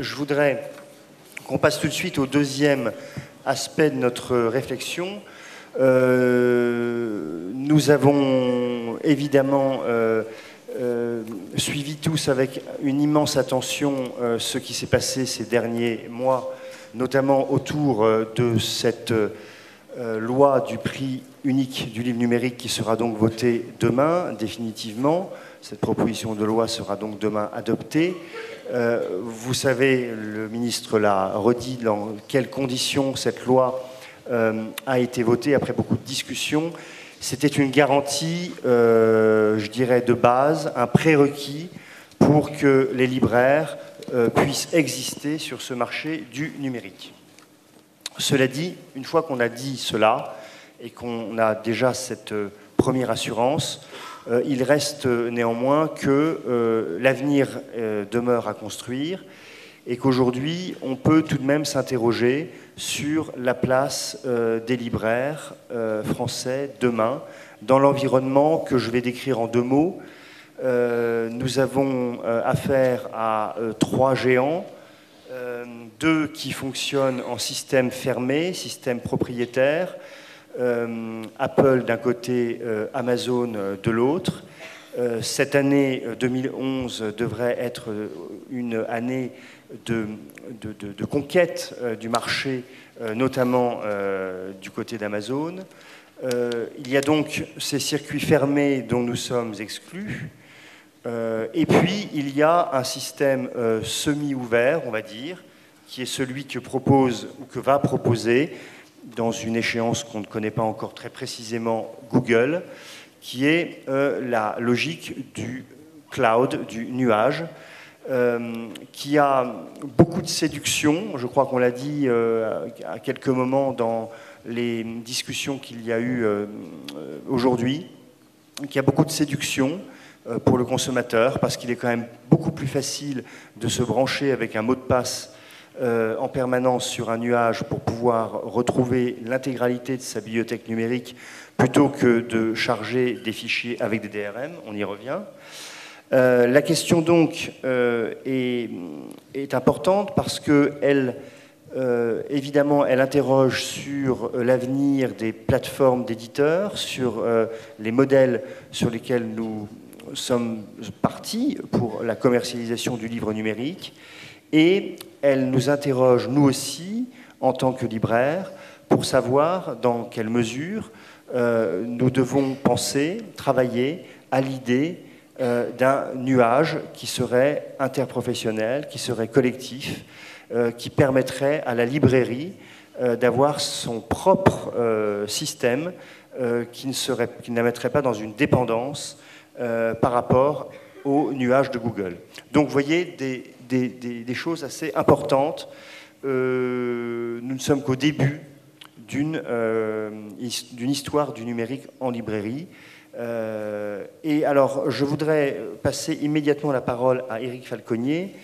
je voudrais qu'on passe tout de suite au deuxième aspect de notre réflexion. Nous avons évidemment suivi tous avec une immense attention ce qui s'est passé ces derniers mois, notamment autour de cette loi du prix unique du livre numérique qui sera donc votée demain, définitivement. Cette proposition de loi sera donc demain adoptée. Vous savez, le ministre l'a redit, dans quelles conditions cette loi a été votée après beaucoup de discussions. C'était une garantie, je dirais, de base, un prérequis pour que les libraires puissent exister sur ce marché du numérique. Cela dit, une fois qu'on a dit cela et qu'on a déjà cette première assurance, il reste néanmoins que l'avenir demeure à construire et qu'aujourd'hui, on peut tout de même s'interroger sur la place des libraires français demain dans l'environnement que je vais décrire en deux mots. Nous avons affaire à trois géants, deux qui fonctionnent en système fermé, système propriétaire, Apple d'un côté, Amazon de l'autre. Cette année 2011 devrait être une année de conquête du marché, notamment du côté d'Amazon. Il y a donc ces circuits fermés dont nous sommes exclus. Et puis, il y a un système semi-ouvert, on va dire, qui est celui que propose ou que va proposer, dans une échéance qu'on ne connaît pas encore très précisément, Google, qui est la logique du cloud, du nuage, qui a beaucoup de séduction. Je crois qu'on l'a dit à quelques moments dans les discussions qu'il y a eu aujourd'hui, qui a beaucoup de séduction pour le consommateur, parce qu'il est quand même beaucoup plus facile de se brancher avec un mot de passe en permanence sur un nuage pour pouvoir retrouver l'intégralité de sa bibliothèque numérique plutôt que de charger des fichiers avec des DRM, on y revient. La question donc est importante parce qu'elle, évidemment, elle interroge sur l'avenir des plateformes d'éditeurs, sur les modèles sur lesquels nous sommes partis pour la commercialisation du livre numérique, et elle nous interroge, nous aussi, en tant que libraires, pour savoir dans quelle mesure nous devons penser, travailler à l'idée d'un nuage qui serait interprofessionnel, qui serait collectif, qui permettrait à la librairie d'avoir son propre système qui ne la mettrait pas dans une dépendance par rapport au nuage de Google. Donc vous voyez des choses assez importantes. Nous ne sommes qu'au début d'une histoire du numérique en librairie. Et alors, je voudrais passer immédiatement la parole à Éric Falconier.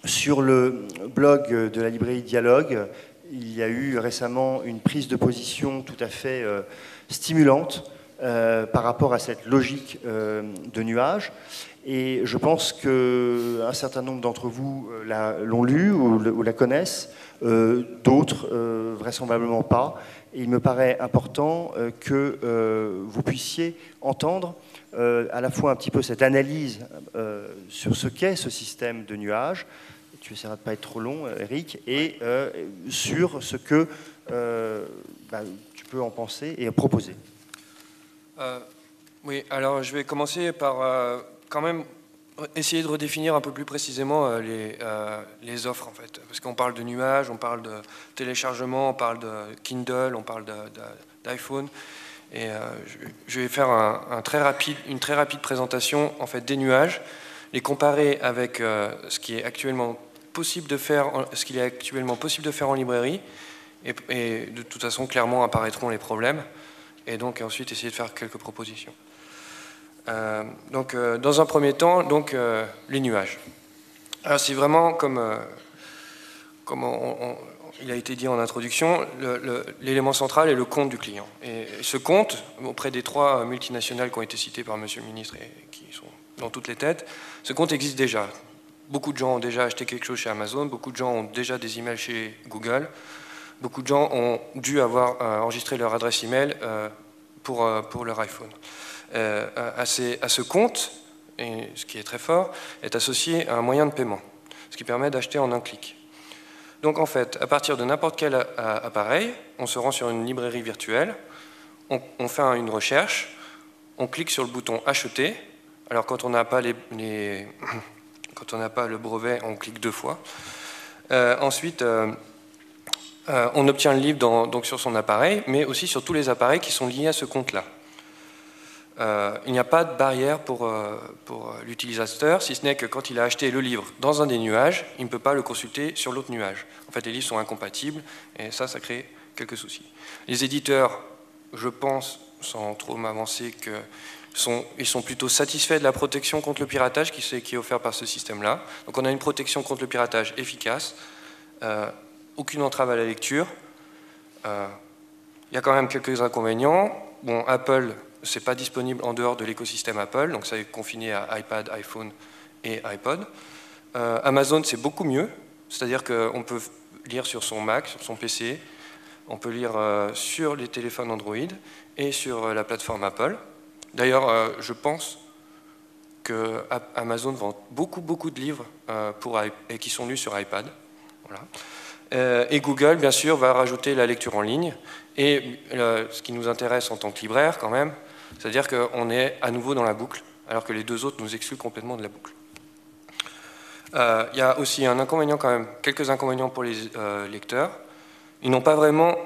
Sur le blog de la librairie Dialogue, il y a eu récemment une prise de position tout à fait stimulante par rapport à cette logique de nuage. Et je pense qu'un certain nombre d'entre vous l'ont lu ou la connaissent, d'autres vraisemblablement pas. Et il me paraît important que vous puissiez entendre à la fois un petit peu cette analyse sur ce qu'est ce système de nuage. Tu essaieras de ne pas être trop long, Eric, et sur ce que tu peux en penser et proposer. Oui, alors je vais commencer par quand même essayer de redéfinir un peu plus précisément les offres, en fait. Parce qu'on parle de nuages, on parle de téléchargement, on parle de Kindle, on parle d'iPhone. Et je vais faire une très rapide présentation en fait, des nuages, les comparer avec ce qui est actuellement possible de faire, en librairie. Et de toute façon, clairement, apparaîtront les problèmes. Et donc ensuite, essayer de faire quelques propositions. Dans un premier temps, les nuages. Alors c'est vraiment comme il a été dit en introduction, l'élément central est le compte du client. Et ce compte, auprès des trois multinationales qui ont été citées par Monsieur le ministre et qui sont dans toutes les têtes, ce compte existe déjà. beaucoup de gens ont déjà acheté quelque chose chez Amazon, beaucoup de gens ont déjà des emails chez Google, beaucoup de gens ont dû avoir enregistré leur adresse email pour leur iPhone. À ce compte, et ce qui est très fort, est associé un moyen de paiement, ce qui permet d'acheter en un clic. Donc en fait, à partir de n'importe quel appareil, on se rend sur une librairie virtuelle, on fait une recherche, on clique sur le bouton acheter. Alors quand on n'a pas quand on n'a pas le brevet, on clique 2 fois. Ensuite, on obtient le livre donc sur son appareil, mais aussi sur tous les appareils qui sont liés à ce compte-là. Il n'y a pas de barrière pour l'utilisateur, si ce n'est que quand il a acheté le livre dans un des nuages, il ne peut pas le consulter sur l'autre nuage. En fait, les livres sont incompatibles, et ça crée quelques soucis. Les éditeurs, je pense, sans trop m'avancer, ils sont plutôt satisfaits de la protection contre le piratage qui est offerte par ce système-là. Donc on a une protection contre le piratage efficace, aucune entrave à la lecture. Il y a quand même quelques inconvénients. Bon, Apple, c'est pas disponible en dehors de l'écosystème Apple, donc ça est confiné à iPad, iPhone et iPod. Amazon, c'est beaucoup mieux, c'est-à-dire qu'on peut lire sur son Mac, sur son PC, on peut lire sur les téléphones Android et sur la plateforme Apple. D'ailleurs, je pense que Amazon vend beaucoup de livres et qui sont lus sur iPad. Voilà. Et Google, bien sûr, va rajouter la lecture en ligne. Et ce qui nous intéresse en tant que libraire, quand même, c'est-à-dire qu'on est à nouveau dans la boucle, alors que les deux autres nous excluent complètement de la boucle. Il y a aussi un inconvénient quand même, quelques inconvénients pour les lecteurs. Ils n'ont pas vraiment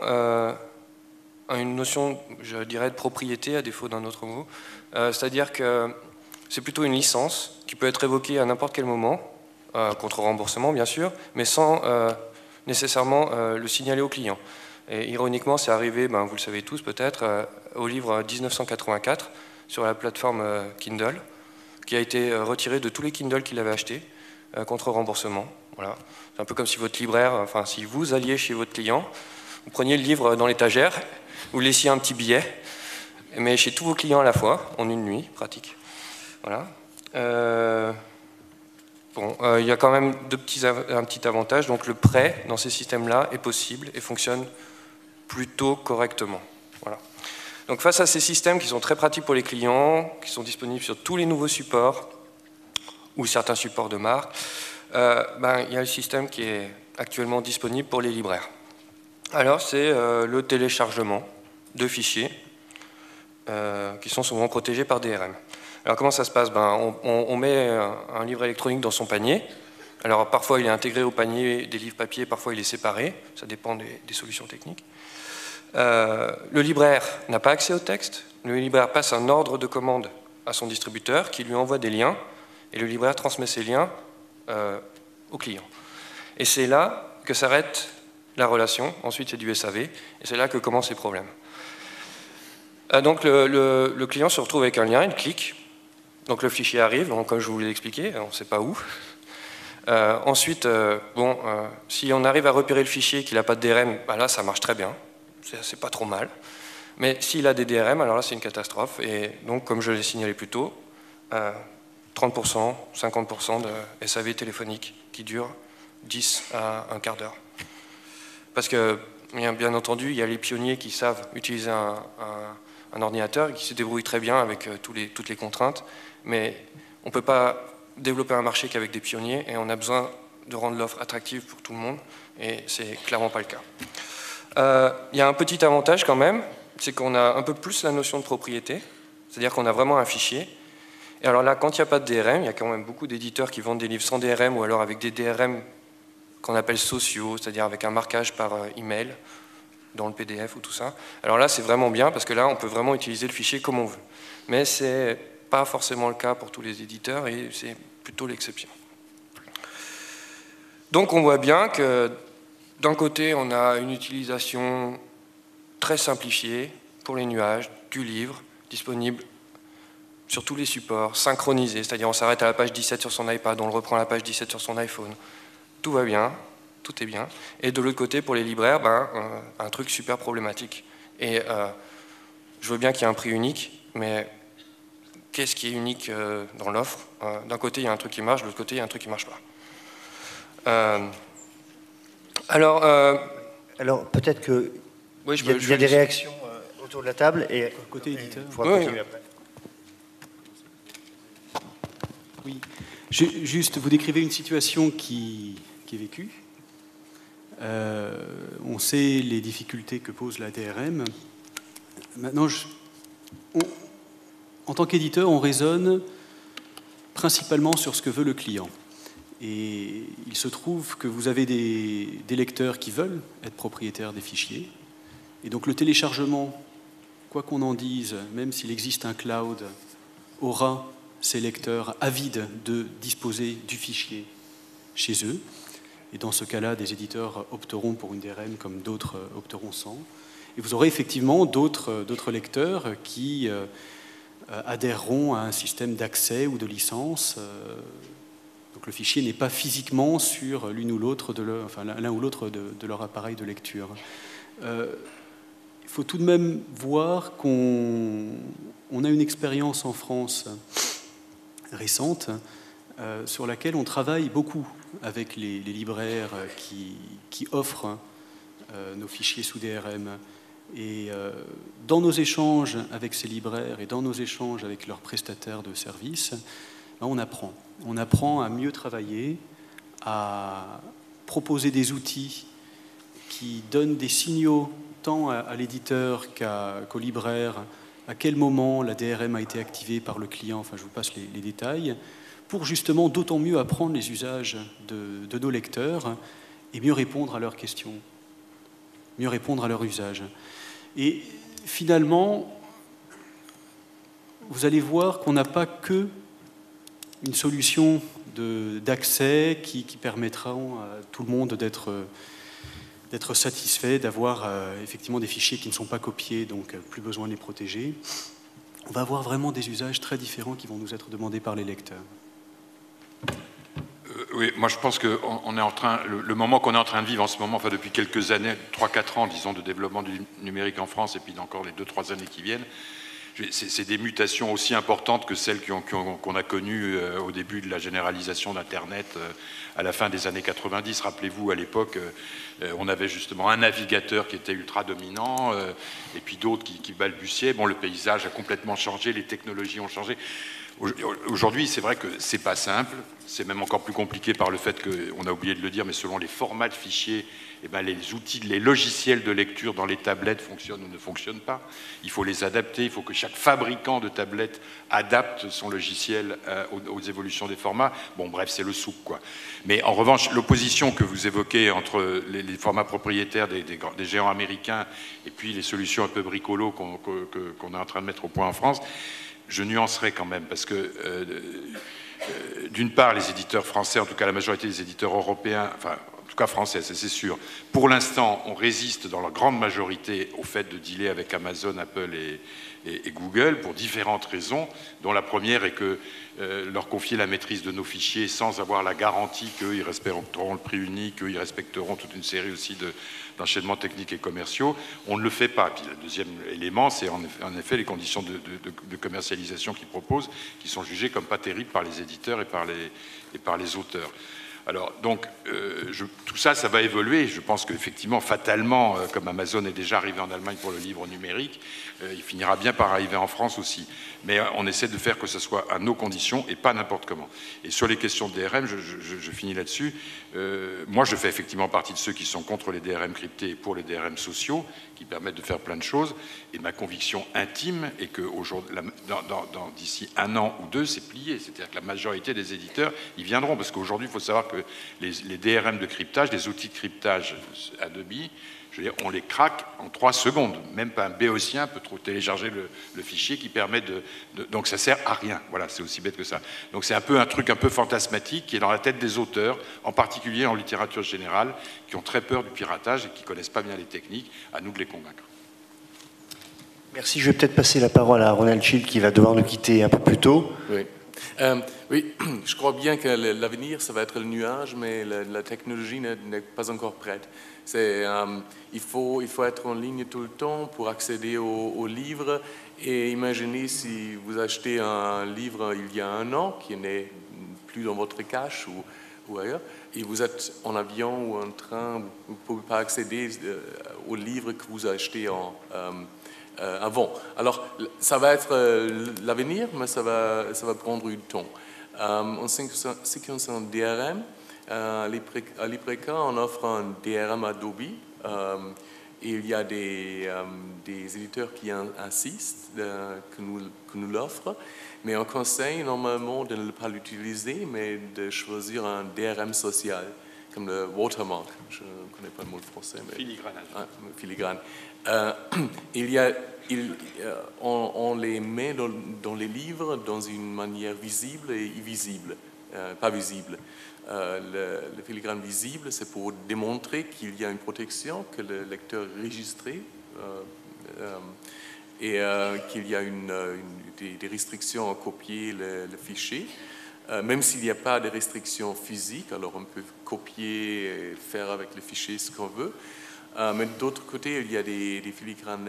une notion, je dirais, de propriété, à défaut d'un autre mot. C'est-à-dire que c'est plutôt une licence qui peut être évoquée à n'importe quel moment, contre remboursement bien sûr, mais sans nécessairement le signaler au client. Et ironiquement, c'est arrivé, vous le savez tous peut-être, au livre 1984 sur la plateforme Kindle, qui a été retiré de tous les Kindle qu'il avait achetés contre remboursement. Voilà. C'est un peu comme si votre libraire, enfin si vous alliez chez votre client, vous preniez le livre dans l'étagère, vous laissiez un petit billet, mais chez tous vos clients à la fois, en une nuit, pratique. Voilà. Il y a quand même un petit avantage, donc le prêt dans ces systèmes-là est possible et fonctionne plutôt correctement. Voilà. Donc face à ces systèmes qui sont très pratiques pour les clients, qui sont disponibles sur tous les nouveaux supports, ou certains supports de marque, il y a le système qui est actuellement disponible pour les libraires. Alors c'est le téléchargement de fichiers qui sont souvent protégés par DRM. Alors comment ça se passe? On met un livre électronique dans son panier. Alors parfois il est intégré au panier des livres papier, parfois il est séparé, ça dépend des solutions techniques. Le libraire n'a pas accès au texte, le libraire passe un ordre de commande à son distributeur qui lui envoie des liens, et le libraire transmet ces liens au client. Et c'est là que s'arrête la relation, ensuite c'est du SAV, et c'est là que commencent les problèmes. Donc le client se retrouve avec un lien, il clique, donc le fichier arrive, donc, comme je vous l'ai expliqué, on ne sait pas où. Ensuite, si on arrive à repérer le fichier qu'il n'a pas de DRM, là ça marche très bien, c'est pas trop mal. Mais s'il a des DRM, alors là c'est une catastrophe, et donc comme je l'ai signalé plus tôt, 30%, 50% de SAV téléphonique qui dure 10 à un quart d'heure. Parce que, bien entendu, il y a les pionniers qui savent utiliser un ordinateur et qui se débrouillent très bien avec toutes les contraintes, mais on ne peut pas développer un marché qu'avec des pionniers, et on a besoin de rendre l'offre attractive pour tout le monde, et c'est clairement pas le cas. Il y a un petit avantage quand même, c'est qu'on a un peu plus la notion de propriété, c'est-à-dire qu'on a vraiment un fichier. Et alors là, quand il n'y a pas de DRM, il y a quand même beaucoup d'éditeurs qui vendent des livres sans DRM ou alors avec des DRM qu'on appelle sociaux, c'est-à-dire avec un marquage par email dans le PDF ou tout ça. Alors là, c'est vraiment bien parce que là, on peut vraiment utiliser le fichier comme on veut. Mais ce n'est pas forcément le cas pour tous les éditeurs et c'est plutôt l'exception. Donc on voit bien que d'un côté, on a une utilisation très simplifiée pour les nuages du livre, disponible sur tous les supports, synchronisé, c'est-à-dire on s'arrête à la page 17 sur son iPad, on le reprend à la page 17 sur son iPhone. Tout va bien, tout est bien. Et de l'autre côté, pour les libraires, un truc super problématique. Et je veux bien qu'il y ait un prix unique, mais qu'est-ce qui est unique dans l'offre. D'un côté, il y a un truc qui marche, de l'autre côté, il y a un truc qui ne marche pas. Alors peut-être qu'il oui, y a des réactions autour de la table et côté éditeur. Il faudra continuer après. Oui, juste, vous décrivez une situation qui est vécue. On sait les difficultés que pose la DRM. Maintenant, en tant qu'éditeur, on raisonne principalement sur ce que veut le client. Et il se trouve que vous avez des lecteurs qui veulent être propriétaires des fichiers. Et donc le téléchargement, quoi qu'on en dise, même s'il existe un cloud, aura ces lecteurs avides de disposer du fichier chez eux. Et dans ce cas-là, des éditeurs opteront pour une DRM comme d'autres opteront sans. Et vous aurez effectivement d'autres lecteurs qui adhéreront à un système d'accès ou de licence. Donc le fichier n'est pas physiquement sur l'une ou l'autre l'un ou l'autre de leur appareil de lecture. Il faut tout de même voir qu'on a une expérience en France récente sur laquelle on travaille beaucoup avec les libraires qui offrent nos fichiers sous DRM. Et dans nos échanges avec ces libraires et dans nos échanges avec leurs prestataires de services, on apprend. On apprend à mieux travailler, à proposer des outils qui donnent des signaux tant à l'éditeur qu'au libraire, à quel moment la DRM a été activée par le client, enfin je vous passe les détails, pour justement d'autant mieux apprendre les usages de nos lecteurs et mieux répondre à leurs questions, mieux répondre à leur usage. Et finalement, vous allez voir qu'on n'a pas que une solution d'accès qui permettra à tout le monde d'être satisfait, d'avoir effectivement des fichiers qui ne sont pas copiés, donc plus besoin de les protéger. On va avoir vraiment des usages très différents qui vont nous être demandés par les lecteurs. Oui, moi je pense que le moment qu'on est en train de vivre en ce moment, enfin depuis quelques années, 3-4 ans, disons, de développement du numérique en France, et puis encore les 2-3 années qui viennent, c'est des mutations aussi importantes que celles qu'on a connues au début de la généralisation d'Internet à la fin des années 90. Rappelez-vous, à l'époque, on avait justement un navigateur qui était ultra dominant, et puis d'autres qui balbutiaient. Bon, le paysage a complètement changé, les technologies ont changé. Aujourd'hui, c'est vrai que c'est pas simple, c'est même encore plus compliqué par le fait qu'on a oublié de le dire, mais selon les formats de fichiers, eh ben les outils, les logiciels de lecture dans les tablettes fonctionnent ou ne fonctionnent pas. Il faut les adapter, il faut que chaque fabricant de tablettes adapte son logiciel aux évolutions des formats. Bon, bref, c'est le souk, quoi. Mais en revanche, l'opposition que vous évoquez entre les formats propriétaires des géants américains et puis les solutions un peu bricolo qu'on est en train de mettre au point en France, je nuancerai quand même, parce que d'une part, les éditeurs français, en tout cas la majorité des éditeurs européens, enfin en tout cas français, c'est sûr, pour l'instant, on résiste dans la grande majorité au fait de dealer avec Amazon, Apple et Google pour différentes raisons, dont la première est que leur confier la maîtrise de nos fichiers sans avoir la garantie qu'eux, ils respecteront le prix unique, qu'eux, ils respecteront toute une série aussi d'enchaînements techniques et commerciaux, on ne le fait pas. Puis le deuxième élément, c'est en effet les conditions de commercialisation qu'ils proposent, qui sont jugées comme pas terribles par les éditeurs et par les auteurs. Alors, donc, tout ça, ça va évoluer. Je pense qu'effectivement, fatalement, comme Amazon est déjà arrivé en Allemagne pour le livre numérique, il finira bien par arriver en France aussi. Mais on essaie de faire que ce soit à nos conditions et pas n'importe comment. Et sur les questions de DRM, je finis là-dessus. Moi, je fais effectivement partie de ceux qui sont contre les DRM cryptés et pour les DRM sociaux, qui permettent de faire plein de choses. Et ma conviction intime est que d'ici 1 an ou 2, c'est plié. C'est-à-dire que la majorité des éditeurs y viendront. Parce qu'aujourd'hui, il faut savoir que les DRM de cryptage, les outils de cryptage Adobe, je veux dire, on les craque en 3 secondes. Même pas un béotien peut télécharger le fichier qui permet donc ça sert à rien. Voilà, c'est aussi bête que ça. Donc c'est un peu un truc un peu fantasmatique qui est dans la tête des auteurs, en particulier en littérature générale, qui ont très peur du piratage et qui ne connaissent pas bien les techniques. À nous de les convaincre. Merci. Je vais peut-être passer la parole à Ronald Schild qui va devoir nous quitter un peu plus tôt. Oui. Oui, je crois bien que l'avenir, ça va être le nuage, mais la technologie n'est pas encore prête. Il faut être en ligne tout le temps pour accéder aux livres. Et imaginez si vous achetez un livre il y a un an, qui n'est plus dans votre cache ou ailleurs, et vous êtes en avion ou en train, vous ne pouvez pas accéder aux livres que vous achetez avant. Alors, ça va être l'avenir, mais ça va prendre du temps. En ce qui concerne DRM, à l'IPRECA, on offre un DRM Adobe. Il y a des éditeurs qui insistent que nous l'offrent, mais on conseille normalement de ne pas l'utiliser, mais de choisir un DRM social, comme le watermark. Je ne connais pas le mot français. Mais filigrane. Filigrane. On les met dans les livres dans une manière visible et invisible, pas visible. Le filigrane visible, c'est pour démontrer qu'il y a une protection, que le lecteur est enregistré et qu'il y a des restrictions à copier le fichier. Même s'il n'y a pas de restrictions physiques, alors on peut copier et faire avec le fichier ce qu'on veut. Mais d'autre côté, il y a des filigranes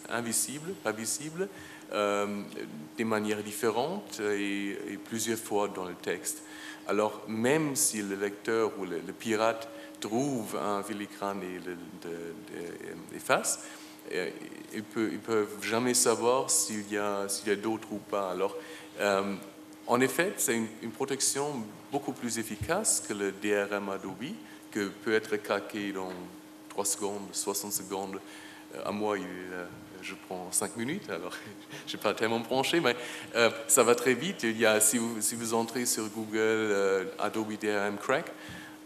invisibles, pas visibles, de manières différentes et plusieurs fois dans le texte. Alors, même si le lecteur ou le pirate trouve un filigrane et l'efface, ils ne peuvent jamais savoir s'il y a d'autres ou pas. Alors, en effet, c'est une protection beaucoup plus efficace que le DRM Adobe, que peut être craqué dans 3 secondes, 60 secondes. À moi, je prends 5 minutes, alors je n'ai pas tellement penché, mais ça va très vite. Si vous entrez sur Google Adobe DRM Crack,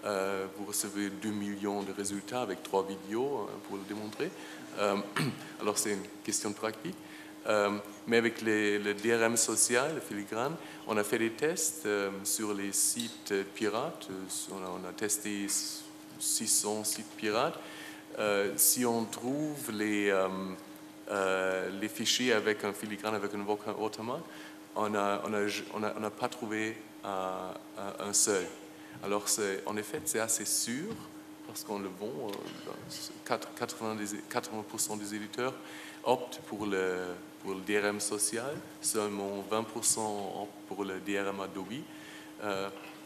vous recevez 2 millions de résultats avec 3 vidéos pour le démontrer. Alors c'est une question de pratique. Mais avec le DRM social, le filigrane, on a fait des tests sur les sites pirates. On a testé 600 sites pirates. Si on trouve les fichiers avec un filigrane, avec un watermark, on n'a pas trouvé un seul. Alors, en effet, c'est assez sûr, parce qu'on le vend. 80% des éditeurs optent pour le DRM social, seulement 20% optent pour le DRM Adobe.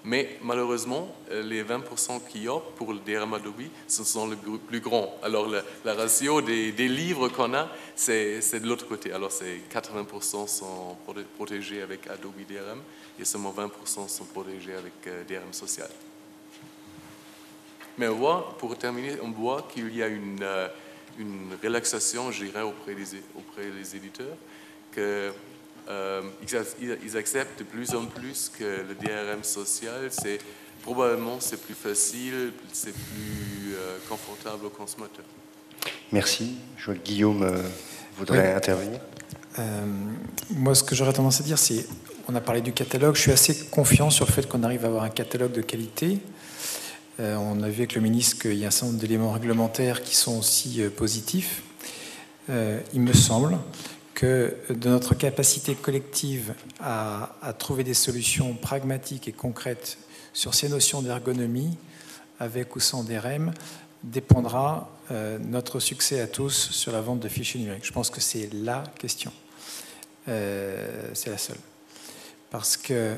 Mais malheureusement, les 20% qui optent pour le DRM Adobe, ce sont les plus grands. Alors, la ratio des livres qu'on a, c'est de l'autre côté. Alors, c'est 80% sont protégés avec Adobe DRM et seulement 20% sont protégés avec DRM social. Mais pour terminer, on voit qu'il y a une relaxation, je dirais, auprès des éditeurs, qu'ils acceptent de plus en plus que le DRM social, probablement c'est plus facile, c'est plus confortable au consommateur. Merci. Je vois que Guillaume voudrait intervenir. Moi, ce que j'aurais tendance à dire, c'est, on a parlé du catalogue, je suis assez confiant sur le fait qu'on arrive à avoir un catalogue de qualité. On a vu avec le ministre qu'il y a un certain nombre d'éléments réglementaires qui sont aussi positifs. Il me semble que de notre capacité collective à trouver des solutions pragmatiques et concrètes sur ces notions d'ergonomie, avec ou sans DRM, dépendra notre succès à tous sur la vente de fichiers numériques. Je pense que c'est la question. C'est la seule. Parce que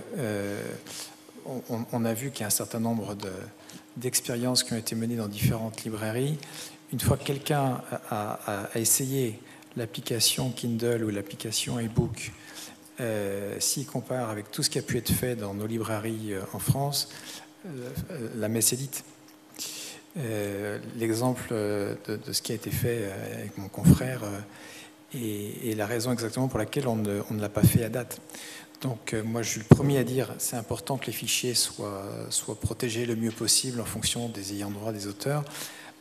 on a vu qu'il y a un certain nombre d'expériences qui ont été menées dans différentes librairies. Une fois que quelqu'un a essayé l'application Kindle ou l'application e-book, s'il compare avec tout ce qui a pu être fait dans nos librairies en France, la messe est dite. L'exemple de ce qui a été fait avec mon confrère est la raison exactement pour laquelle on ne l'a pas fait à date. Donc moi je suis le premier à dire c'est important que les fichiers soient protégés le mieux possible en fonction des ayants droit des auteurs.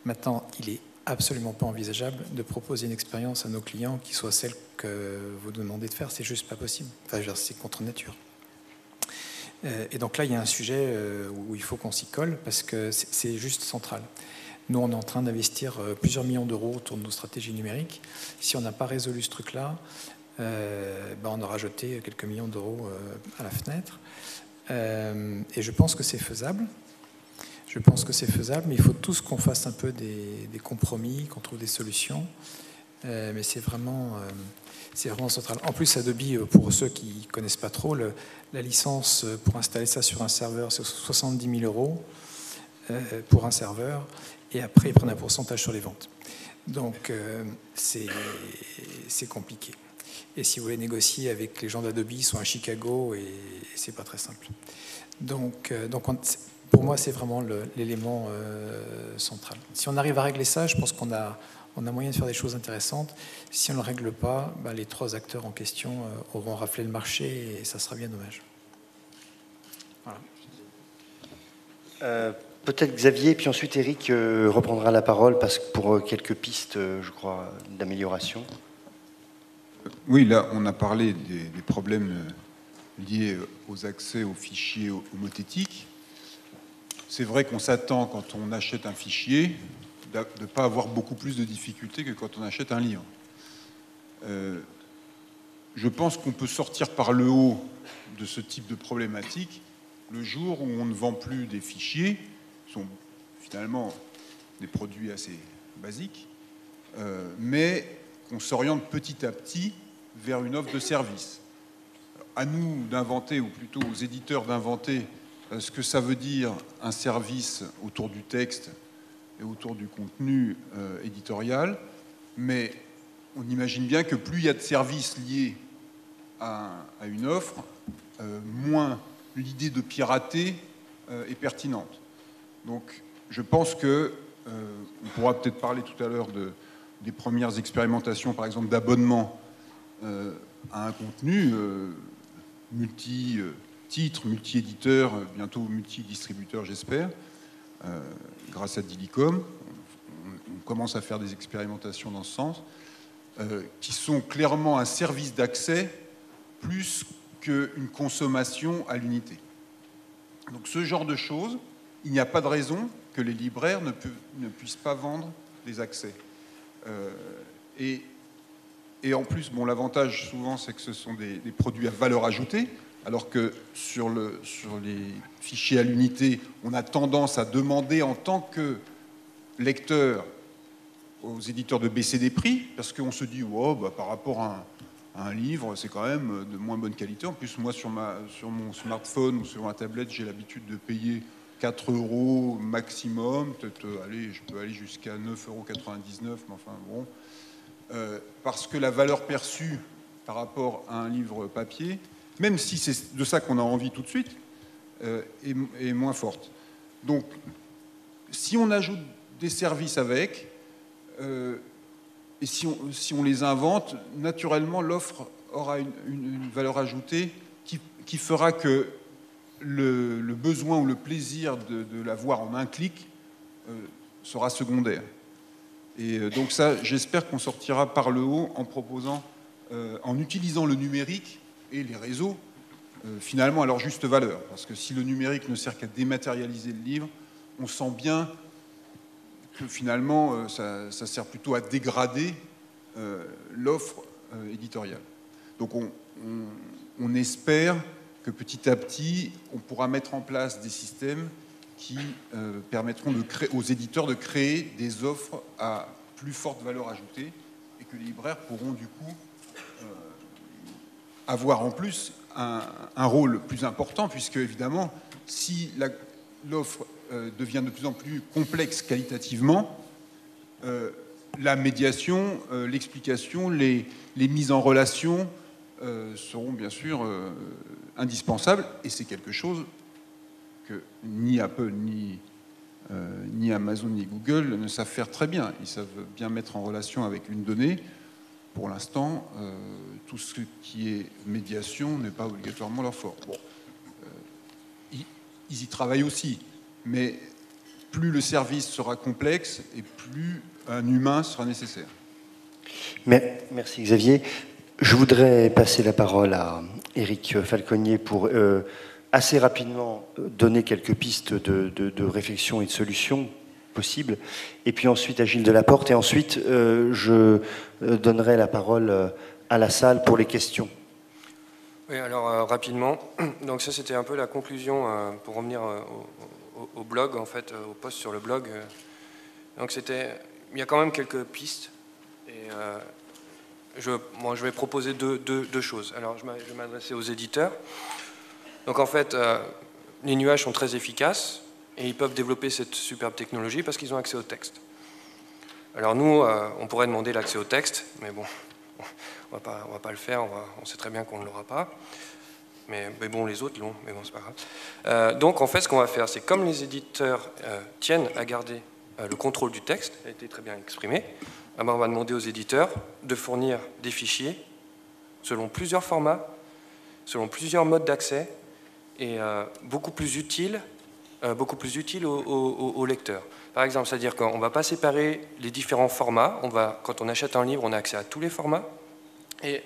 Maintenant, il est absolument pas envisageable de proposer une expérience à nos clients qui soit celle que vous nous demandez de faire. C'est juste pas possible. Enfin, c'est contre nature. Et donc là, il y a un sujet où il faut qu'on s'y colle parce que c'est juste central. Nous, on est en train d'investir plusieurs millions d'euros autour de nos stratégies numériques. Si on n'a pas résolu ce truc-là, on aura jeté quelques millions d'euros à la fenêtre. Et je pense que c'est faisable. Je pense que c'est faisable, mais il faut tous qu'on fasse un peu des compromis, qu'on trouve des solutions. Mais c'est vraiment central. En plus, Adobe, pour ceux qui ne connaissent pas trop, la licence pour installer ça sur un serveur, c'est 70 000 euros pour un serveur. Et après, ils prennent un pourcentage sur les ventes. Donc, c'est compliqué. Et si vous voulez négocier avec les gens d'Adobe, ils sont à Chicago et c'est pas très simple. Donc pour moi, c'est vraiment l'élément central. Si on arrive à régler ça, je pense qu'on a moyen de faire des choses intéressantes. Si on ne le règle pas, les 3 acteurs en question auront raflé le marché et ça sera bien dommage. Voilà. Peut-être Xavier, puis ensuite Eric reprendra la parole pour quelques pistes, je crois, d'amélioration. Oui, là, on a parlé des problèmes liés aux accès aux fichiers homothétiques. C'est vrai qu'on s'attend, quand on achète un fichier, de ne pas avoir beaucoup plus de difficultés que quand on achète un livre. Je pense qu'on peut sortir par le haut de ce type de problématique le jour où on ne vend plus des fichiers, qui sont finalement des produits assez basiques, mais qu'on s'oriente petit à petit vers une offre de service. À nous d'inventer, ou plutôt aux éditeurs d'inventer, ce que ça veut dire un service autour du texte et autour du contenu éditorial, mais on imagine bien que plus il y a de services liés à une offre, moins l'idée de pirater est pertinente. Donc je pense que on pourra peut-être parler tout à l'heure des premières expérimentations, par exemple d'abonnement à un contenu multi-titre, multi-éditeur, bientôt multi-distributeur, j'espère, grâce à Dilicom. On commence à faire des expérimentations dans ce sens, qui sont clairement un service d'accès plus qu'une consommation à l'unité. Donc ce genre de choses, il n'y a pas de raison que les libraires ne puissent pas vendre des accès. Et en plus, l'avantage souvent, c'est que ce sont des produits à valeur ajoutée, alors que sur les fichiers à l'unité, on a tendance à demander en tant que lecteur aux éditeurs de baisser des prix, parce qu'on se dit, par rapport à un livre, c'est quand même de moins bonne qualité. En plus, moi, sur mon smartphone ou sur ma tablette, j'ai l'habitude de payer 4 € maximum. Peut-être, je peux aller jusqu'à 9,99 €, mais enfin, bon. Parce que la valeur perçue par rapport à un livre papier, même si c'est de ça qu'on a envie tout de suite, est moins forte. Donc, si on ajoute des services avec, et si on les invente, naturellement, l'offre aura une valeur ajoutée qui fera que le besoin ou le plaisir de la voir en un clic sera secondaire. Et donc ça, j'espère qu'on sortira par le haut en proposant, en utilisant le numérique et les réseaux, finalement à leur juste valeur. Parce que si le numérique ne sert qu'à dématérialiser le livre, on sent bien que finalement, ça sert plutôt à dégrader l'offre éditoriale. Donc on espère que petit à petit, on pourra mettre en place des systèmes qui permettront aux éditeurs de créer des offres à plus forte valeur ajoutée et que les libraires pourront du coup avoir en plus un rôle plus important, puisque évidemment, si l'offre devient de plus en plus complexe qualitativement, la médiation, l'explication, les mises en relation seront bien sûr indispensables, et c'est quelque chose que ni Apple, ni Amazon, ni Google ne savent faire très bien. Ils savent bien mettre en relation avec une donnée. Pour l'instant, tout ce qui est médiation n'est pas obligatoirement leur fort. Bon, ils y travaillent aussi, mais plus le service sera complexe et plus un humain sera nécessaire. Merci Xavier. Je voudrais passer la parole à Éric Falconnier pour assez rapidement donner quelques pistes de réflexion et de solutions possibles, et puis ensuite à Gilles Delaporte, et ensuite je donnerai la parole à la salle pour les questions. Oui, alors rapidement, donc ça c'était un peu la conclusion pour revenir au blog, en fait, au post sur le blog. Donc il y a quand même quelques pistes, et je vais proposer deux choses. Alors je vais m'adresser aux éditeurs. Donc en fait, les nuages sont très efficaces, et ils peuvent développer cette superbe technologie parce qu'ils ont accès au texte. Alors nous, on pourrait demander l'accès au texte, mais bon, on va pas le faire, on sait très bien qu'on ne l'aura pas. Mais bon, les autres l'ont, mais bon, c'est pas grave. Donc en fait, ce qu'on va faire, c'est comme les éditeurs tiennent à garder le contrôle du texte, a été très bien exprimé, on va demander aux éditeurs de fournir des fichiers selon plusieurs formats, selon plusieurs modes d'accès, et beaucoup plus utiles aux lecteurs. Par exemple, c'est-à-dire qu'on ne va pas séparer les différents formats. Quand on achète un livre, on a accès à tous les formats. Et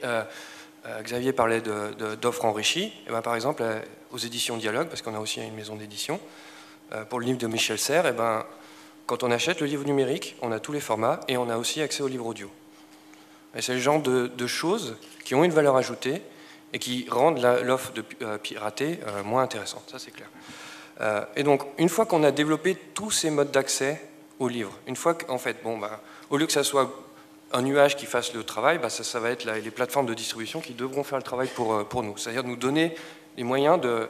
Xavier parlait d'offres enrichies. Et ben, par exemple, aux éditions Dialogue, parce qu'on a aussi une maison d'édition, pour le livre de Michel Serres, et ben, quand on achète le livre numérique, on a tous les formats et on a aussi accès au livre audio. Et c'est le genre de choses qui ont une valeur ajoutée et qui rendent l'offre piratée moins intéressante. Ça, c'est clair. Et donc, une fois qu'on a développé tous ces modes d'accès au livre, une fois qu'en fait, au lieu que ça soit un nuage qui fasse le travail, ça va être les plateformes de distribution qui devront faire le travail pour nous, c'est-à-dire nous donner les moyens de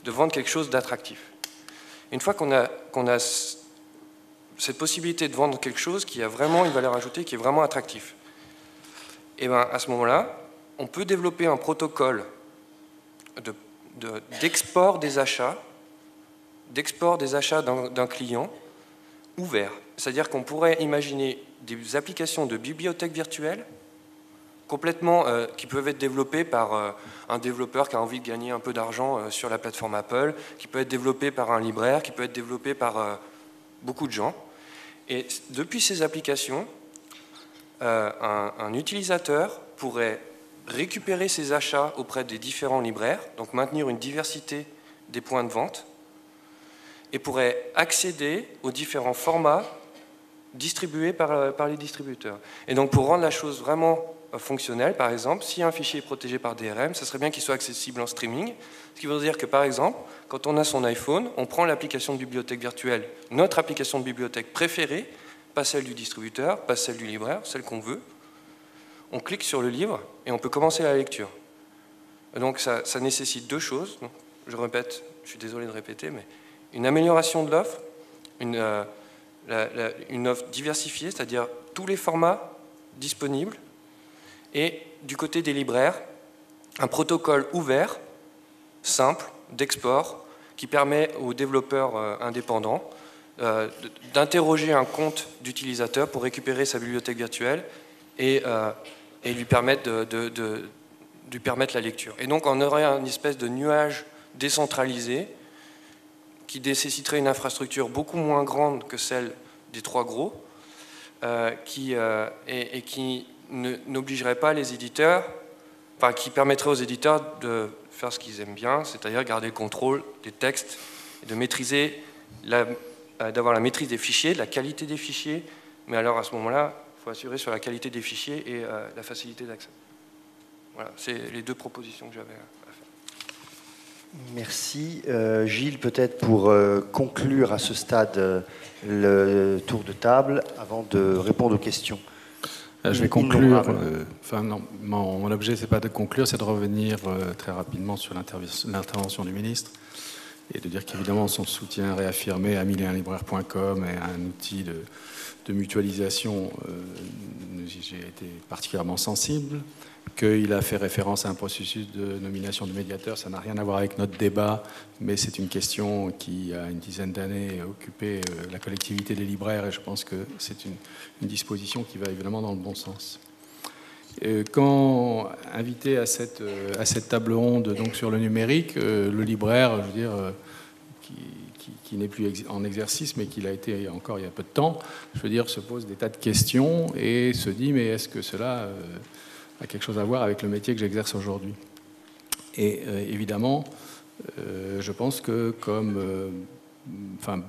vendre quelque chose d'attractif. Une fois qu'on a cette possibilité de vendre quelque chose qui a vraiment une valeur ajoutée, qui est vraiment attractif, et ben, à ce moment-là, on peut développer un protocole d'export des achats d'un client ouvert. C'est-à-dire qu'on pourrait imaginer des applications de bibliothèque virtuelle complètement qui peuvent être développées par un développeur qui a envie de gagner un peu d'argent sur la plateforme Apple, qui peut être développé par un libraire, qui peut être développé par beaucoup de gens. Et depuis ces applications, un utilisateur pourrait récupérer ses achats auprès des différents libraires, donc maintenir une diversité des points de vente, et pourrait accéder aux différents formats distribués par les distributeurs. Et donc pour rendre la chose vraiment fonctionnelle, par exemple, si un fichier est protégé par DRM, ça serait bien qu'il soit accessible en streaming, ce qui veut dire que par exemple, quand on a son iPhone, on prend l'application de bibliothèque virtuelle, notre application de bibliothèque préférée, pas celle du distributeur, pas celle du libraire, celle qu'on veut, on clique sur le livre et on peut commencer la lecture. Donc ça nécessite deux choses, je répète, je suis désolé de répéter, mais une amélioration de l'offre, une offre diversifiée, c'est-à-dire tous les formats disponibles, et du côté des libraires, un protocole ouvert, simple, d'export, qui permet aux développeurs indépendants d'interroger un compte d'utilisateur pour récupérer sa bibliothèque virtuelle et lui permettre la lecture. Et donc on aurait une espèce de nuage décentralisé qui nécessiterait une infrastructure beaucoup moins grande que celle des trois gros, qui n'obligerait pas les éditeurs, enfin qui permettrait aux éditeurs de faire ce qu'ils aiment bien, c'est-à-dire garder le contrôle des textes et de maîtriser d'avoir la maîtrise des fichiers, de la qualité des fichiers, mais alors à ce moment-là, il faut assurer sur la qualité des fichiers et la facilité d'accès. Voilà, c'est les deux propositions que j'avais à faire. Merci. Gilles, peut-être pour conclure à ce stade le tour de table, avant de répondre aux questions. Je vais conclure. Non, mon objet, c'est pas de conclure, c'est de revenir très rapidement sur l'intervention du ministre et de dire qu'évidemment son soutien réaffirmé à 1001libraire.com et à un outil de mutualisation, j'ai été particulièrement sensible, qu'il a fait référence à un processus de nomination de médiateur. Ça n'a rien à voir avec notre débat, mais c'est une question qui, a une dizaine d'années, occupé la collectivité des libraires, et je pense que c'est une disposition qui va évidemment dans le bon sens. Quand invité à cette table ronde donc, sur le numérique, le libraire, je veux dire, qui n'est plus en exercice, mais qui l'a été encore il y a peu de temps, je veux dire, se pose des tas de questions et se dit, mais est-ce que cela a quelque chose à voir avec le métier que j'exerce aujourd'hui? Et évidemment, je pense que comme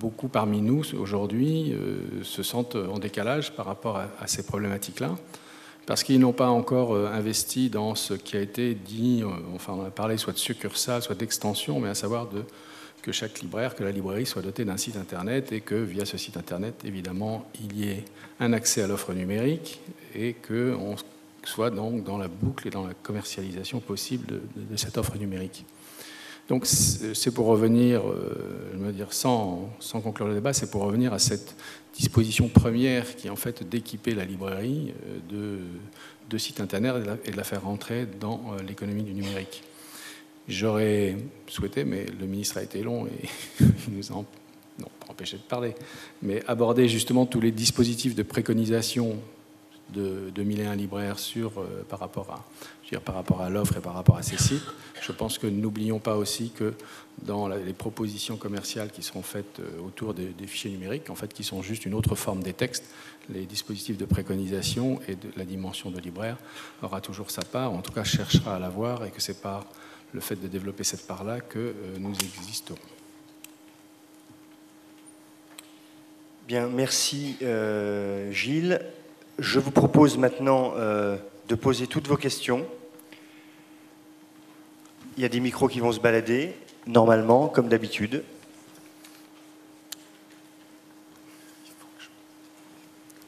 beaucoup parmi nous aujourd'hui se sentent en décalage par rapport à ces problématiques-là, parce qu'ils n'ont pas encore investi dans ce qui a été dit, enfin on a parlé soit de succursale, soit d'extension, mais à savoir que chaque libraire, que la librairie soit dotée d'un site internet et que via ce site internet, évidemment, il y ait un accès à l'offre numérique et qu'on soit donc dans la boucle et dans la commercialisation possible de cette offre numérique. Donc c'est pour revenir, je veux dire, sans conclure le débat, c'est pour revenir à cette disposition première qui est en fait d'équiper la librairie de sites internet et de la faire rentrer dans l'économie du numérique. J'aurais souhaité, mais le ministre a été long et il nous a pas empêché de parler, mais aborder justement tous les dispositifs de préconisation de 1001 libraires par rapport à l'offre et par rapport à ces sites. Je pense que n'oublions pas aussi que dans les propositions commerciales qui seront faites autour des fichiers numériques, en fait, qui sont juste une autre forme des textes, les dispositifs de préconisation et de la dimension de libraire aura toujours sa part, en tout cas cherchera à l'avoir, et que c'est par le fait de développer cette part-là que nous existons. Bien, merci Gilles. Je vous propose maintenant de poser toutes vos questions. Il y a des micros qui vont se balader, normalement, comme d'habitude.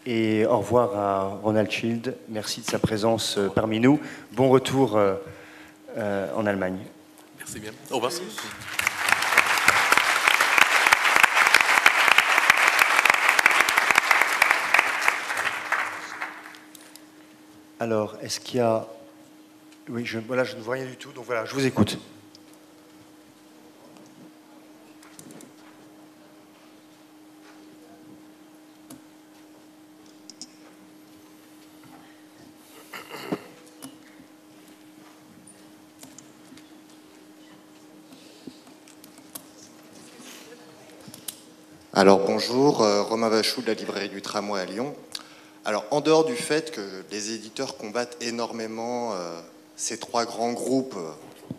Et au revoir à Ronald Schild. Merci de sa présence parmi nous. Bon retour en Allemagne. Merci bien. Au revoir. Alors, est-ce qu'il y a... Oui, voilà, je ne vois rien du tout, donc voilà, je vous écoute. Alors bonjour, Romain Vachou de la librairie du Tramway à Lyon. Alors, en dehors du fait que les éditeurs combattent énormément ces trois grands groupes,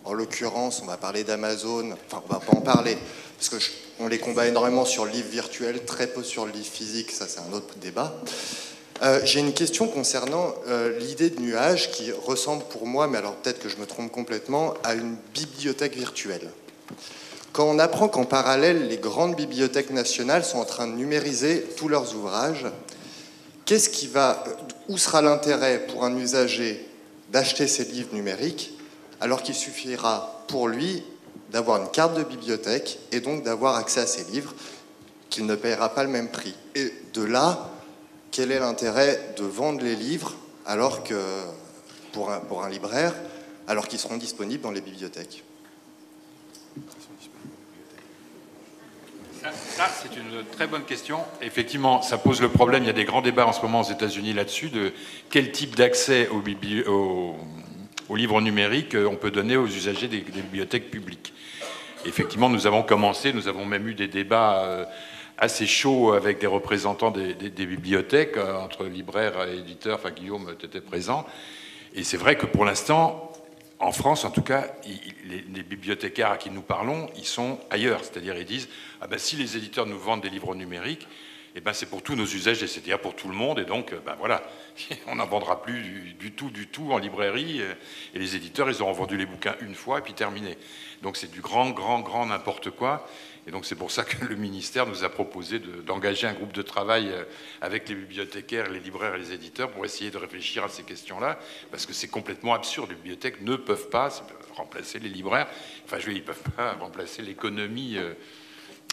en l'occurrence, on va parler d'Amazon, enfin, on va pas en parler, parce qu'on les combat énormément sur le livre virtuel, très peu sur le livre physique, ça c'est un autre débat. J'ai une question concernant l'idée de nuage qui ressemble pour moi, mais alors peut-être que je me trompe complètement, à une bibliothèque virtuelle. Quand on apprend qu'en parallèle, les grandes bibliothèques nationales sont en train de numériser tous leurs ouvrages, où sera l'intérêt pour un usager d'acheter ces livres numériques alors qu'il suffira pour lui d'avoir une carte de bibliothèque et donc d'avoir accès à ces livres qu'il ne paiera pas le même prix. Et de là, quel est l'intérêt de vendre les livres alors que, pour un libraire alors qu'ils seront disponibles dans les bibliothèques ? Ça, c'est une très bonne question. Effectivement, ça pose le problème. Il y a des grands débats en ce moment aux États-Unis là-dessus de quel type d'accès aux livres numériques on peut donner aux usagers des bibliothèques publiques. Effectivement, nous avons même eu des débats assez chauds avec des représentants des bibliothèques, entre libraires et éditeurs. Enfin, Guillaume était présent. Et c'est vrai que pour l'instant, en France, en tout cas, les bibliothécaires à qui nous parlons, ils sont ailleurs. C'est-à-dire, ils disent, ah ben, si les éditeurs nous vendent des livres numériques, eh ben, c'est pour tous nos usagers, c'est-à-dire pour tout le monde. Et donc, ben, voilà, on n'en vendra plus du tout en librairie. Et les éditeurs, ils auront vendu les bouquins une fois et puis terminé. Donc, c'est du grand n'importe quoi. Et donc, c'est pour ça que le ministère nous a proposé d'engager un groupe de travail avec les bibliothécaires, les libraires et les éditeurs pour essayer de réfléchir à ces questions-là, parce que c'est complètement absurde. Les bibliothèques ne peuvent pas remplacer les libraires. Enfin, ils ne peuvent pas remplacer l'économie,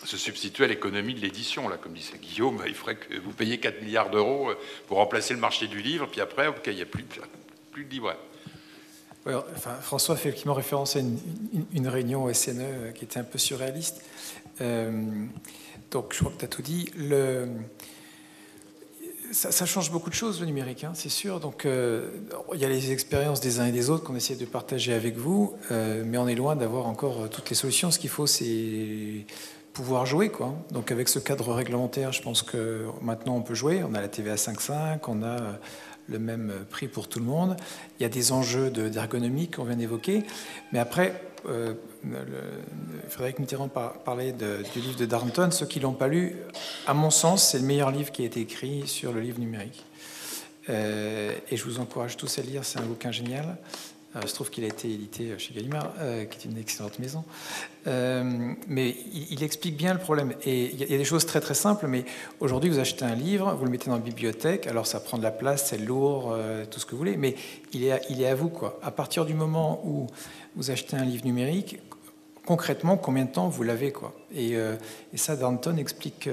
se substituer à l'économie de l'édition. Là, comme disait Guillaume, il faudrait que vous payiez 4 milliards d'euros pour remplacer le marché du livre, puis après, OK, il n'y a plus de libraires. Ouais, enfin, François fait effectivement référence à une réunion au SNE qui était un peu surréaliste. Donc je crois que tu as tout dit. Ça change beaucoup de choses, le numérique, hein, c'est sûr. Donc il y a les expériences des uns et des autres qu'on essaie de partager avec vous, mais on est loin d'avoir encore toutes les solutions. Ce qu'il faut, c'est pouvoir jouer, quoi. Donc avec ce cadre réglementaire, je pense que maintenant on peut jouer. On a la TVA 5.5, on a le même prix pour tout le monde. Il y a des enjeux d'ergonomie qu'on vient d'évoquer. Mais après, Frédéric Mitterrand parlait du livre de Darnton. Ceux qui ne l'ont pas lu, à mon sens, c'est le meilleur livre qui a été écrit sur le livre numérique. Et je vous encourage tous à le lire, c'est un bouquin génial. Il se trouve qu'il a été édité chez Gallimard, qui est une excellente maison. Mais il explique bien le problème. Et il y a des choses très très simples, mais aujourd'hui vous achetez un livre, vous le mettez dans la bibliothèque, alors ça prend de la place, c'est lourd, tout ce que vous voulez, mais il est à vous, quoi. À partir du moment où vous achetez un livre numérique, concrètement, combien de temps vous l'avez, quoi. Et ça, Danton explique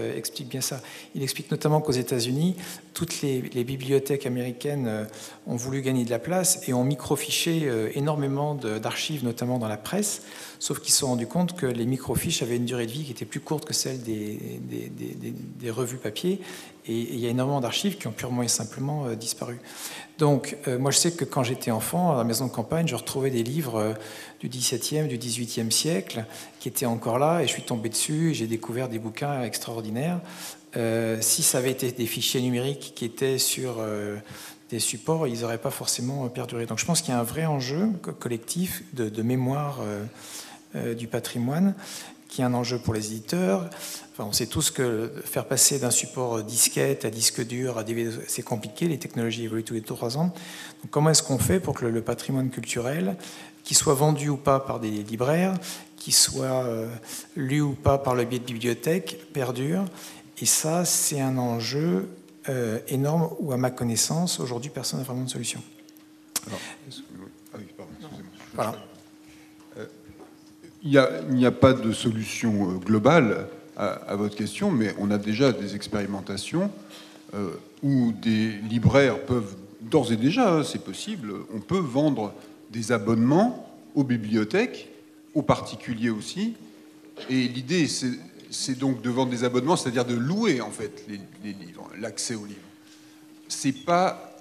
bien ça. Il explique notamment qu'aux États-Unis, toutes les bibliothèques américaines ont voulu gagner de la place et ont microfiché énormément d'archives, notamment dans la presse, sauf qu'ils se sont rendus compte que les microfiches avaient une durée de vie qui était plus courte que celle des revues papier, et il y a énormément d'archives qui ont purement et simplement disparu. Donc, moi, je sais que quand j'étais enfant, à la maison de campagne, je retrouvais des livres du XVIIe, du XVIIIe siècle qui étaient encore là, et je suis tombé dessus, et j'ai découvert des bouquins extraordinaires. Si ça avait été des fichiers numériques qui étaient sur des supports, ils n'auraient pas forcément perduré. Donc, je pense qu'il y a un vrai enjeu collectif de mémoire du patrimoine, qui est un enjeu pour les éditeurs. Enfin, on sait tous que faire passer d'un support disquette à disque dur à DVD, c'est compliqué, les technologies évoluent tous les 3 ans. Donc, comment est-ce qu'on fait pour que le patrimoine culturel, qu'il soit vendu ou pas par des libraires, qu'il soit lu ou pas par le biais de bibliothèques, perdure? Et ça, c'est un enjeu énorme où, à ma connaissance, aujourd'hui, personne n'a vraiment de solution. Alors, oui, pardon, excusez-moi. Voilà. Il n'y a pas de solution globale à votre question, mais on a déjà des expérimentations où des libraires peuvent, d'ores et déjà, c'est possible, on peut vendre des abonnements aux bibliothèques, aux particuliers aussi. Et l'idée, c'est donc de vendre des abonnements, c'est-à-dire de louer en fait les livres, l'accès aux livres. C'est pas,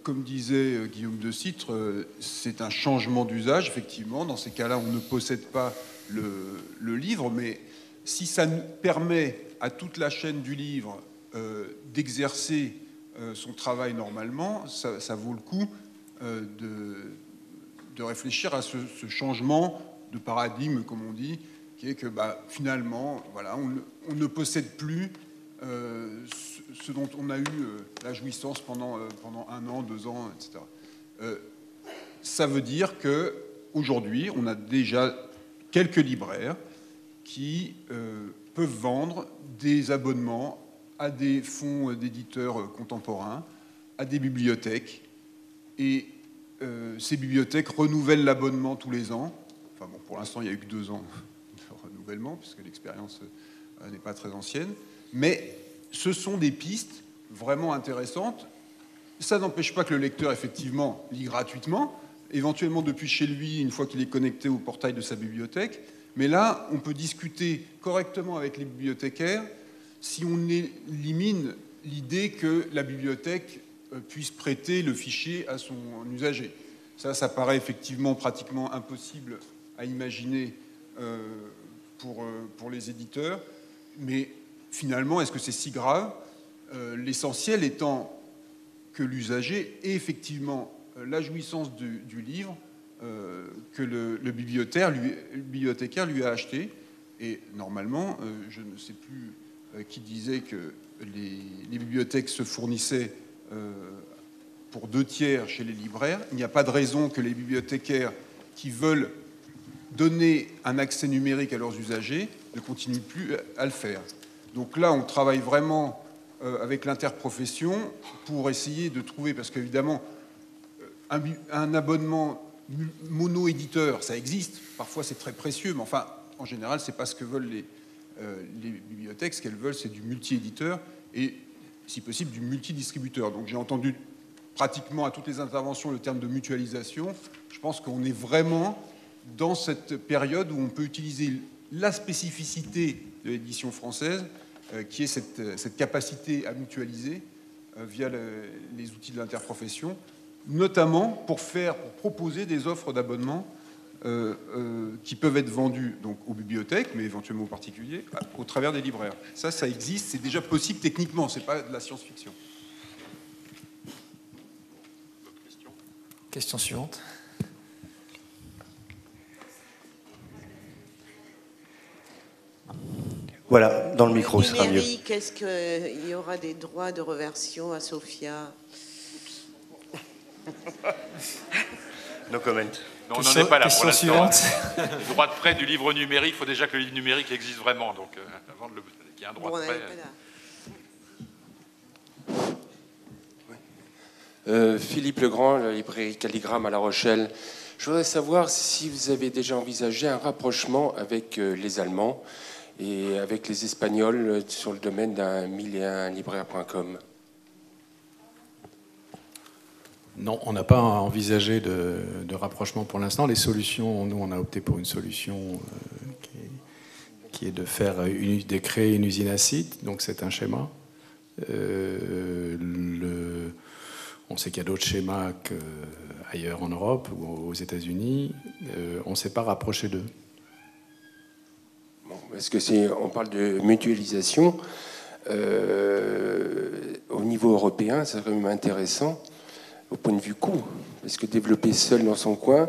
comme disait Guillaume de Citre, c'est un changement d'usage, effectivement. Dans ces cas-là, on ne possède pas le livre, mais si ça nous permet à toute la chaîne du livre d'exercer son travail normalement, ça vaut le coup de réfléchir à ce changement de paradigme, comme on dit, qui est que finalement, voilà, on ne possède plus ce dont on a eu la jouissance pendant 1 an, 2 ans, etc. Ça veut dire qu'aujourd'hui, on a déjà quelques libraires qui peuvent vendre des abonnements à des fonds d'éditeurs contemporains, à des bibliothèques, et ces bibliothèques renouvellent l'abonnement tous les ans. Enfin bon, pour l'instant, il n'y a eu que 2 ans de renouvellement, puisque l'expérience n'est pas très ancienne. Mais ce sont des pistes vraiment intéressantes. Ça n'empêche pas que le lecteur, effectivement, lit gratuitement, éventuellement depuis chez lui, une fois qu'il est connecté au portail de sa bibliothèque. Mais là, on peut discuter correctement avec les bibliothécaires si on élimine l'idée que la bibliothèque puisse prêter le fichier à son usager. Ça paraît effectivement pratiquement impossible à imaginer pour les éditeurs, mais finalement, est-ce que c'est si grave? L'essentiel étant que l'usager ait effectivement la jouissance du livre que le bibliothécaire lui a acheté. Et normalement, je ne sais plus qui disait que les bibliothèques se fournissaient pour 2/3 chez les libraires. Il n'y a pas de raison que les bibliothécaires qui veulent donner un accès numérique à leurs usagers ne continuent plus à le faire. Donc là, on travaille vraiment avec l'interprofession pour essayer de trouver, parce qu'évidemment, un abonnement mono-éditeur, ça existe, parfois c'est très précieux, mais enfin, en général, c'est pas ce que veulent les bibliothèques. Ce qu'elles veulent, c'est du multi-éditeur et, si possible, du multi-distributeur. Donc j'ai entendu pratiquement à toutes les interventions le terme de mutualisation. Je pense qu'on est vraiment dans cette période où on peut utiliser la spécificité de l'édition française, qui est cette capacité à mutualiser via les outils de l'interprofession, notamment pour proposer des offres d'abonnement qui peuvent être vendues donc aux bibliothèques, mais éventuellement aux particuliers, au travers des libraires. Ça existe, c'est déjà possible techniquement, c'est pas de la science-fiction. Question suivante. Voilà, dans le micro, ce sera mieux. Est-ce qu'il y aura des droits de reversion à Sophia? No comment. Non, on n'en est pas là pour l'instant. Suivante. Le droit de prêt du livre numérique, il faut déjà que le livre numérique existe vraiment. Donc, avant qu'il y ait un droit de prêt. Philippe Legrand, la librairie Calligramme à La Rochelle. Je voudrais savoir si vous avez déjà envisagé un rapprochement avec les Allemands et avec les Espagnols sur le domaine d'un 1001libraire.com. Non, on n'a pas envisagé de rapprochement pour l'instant. Les solutions, nous, on a opté pour une solution qui est de créer une usine à site. Donc, c'est un schéma. On sait qu'il y a d'autres schémas ailleurs en Europe ou aux États-Unis. On ne s'est pas rapproché d'eux. Bon, parce que on parle de mutualisation. Au niveau européen, c'est quand même intéressant au point de vue coût. Parce que développer seul dans son coin,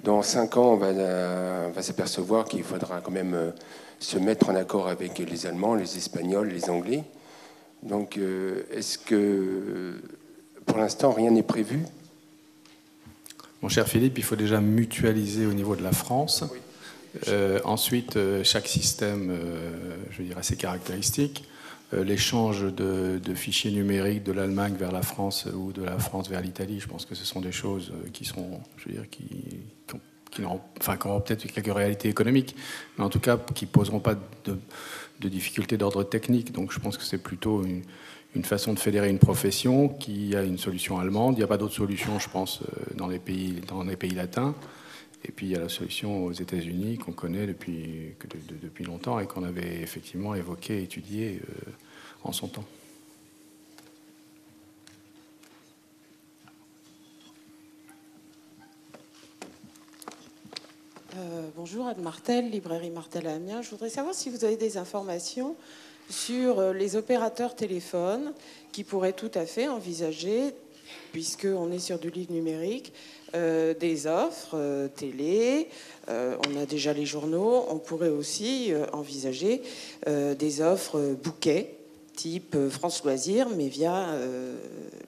dans 5 ans, on va s'apercevoir qu'il faudra quand même se mettre en accord avec les Allemands, les Espagnols, les Anglais. Donc, est-ce que, pour l'instant, rien n'est prévu? Mon cher Philippe, il faut déjà mutualiser au niveau de la France. Oui. Ensuite, chaque système, je veux dire, a ses caractéristiques. L'échange de fichiers numériques de l'Allemagne vers la France ou de la France vers l'Italie, je pense que ce sont des choses qui sont, je veux dire, qui auront peut-être quelques réalités économiques, mais en tout cas qui ne poseront pas de difficultés d'ordre technique. Donc je pense que c'est plutôt une façon de fédérer une profession qui a une solution allemande. Il n'y a pas d'autre solution, je pense, dans les pays latins. Et puis il y a la solution aux États-Unis qu'on connaît depuis longtemps et qu'on avait effectivement évoqué, étudié en son temps. Bonjour, Anne Martel, librairie Martel à Amiens. Je voudrais savoir si vous avez des informations sur les opérateurs téléphones qui pourraient tout à fait envisager, puisqu'on est sur du livre numérique, des offres télé, on a déjà les journaux, on pourrait aussi envisager des offres bouquets, type France Loisirs, mais via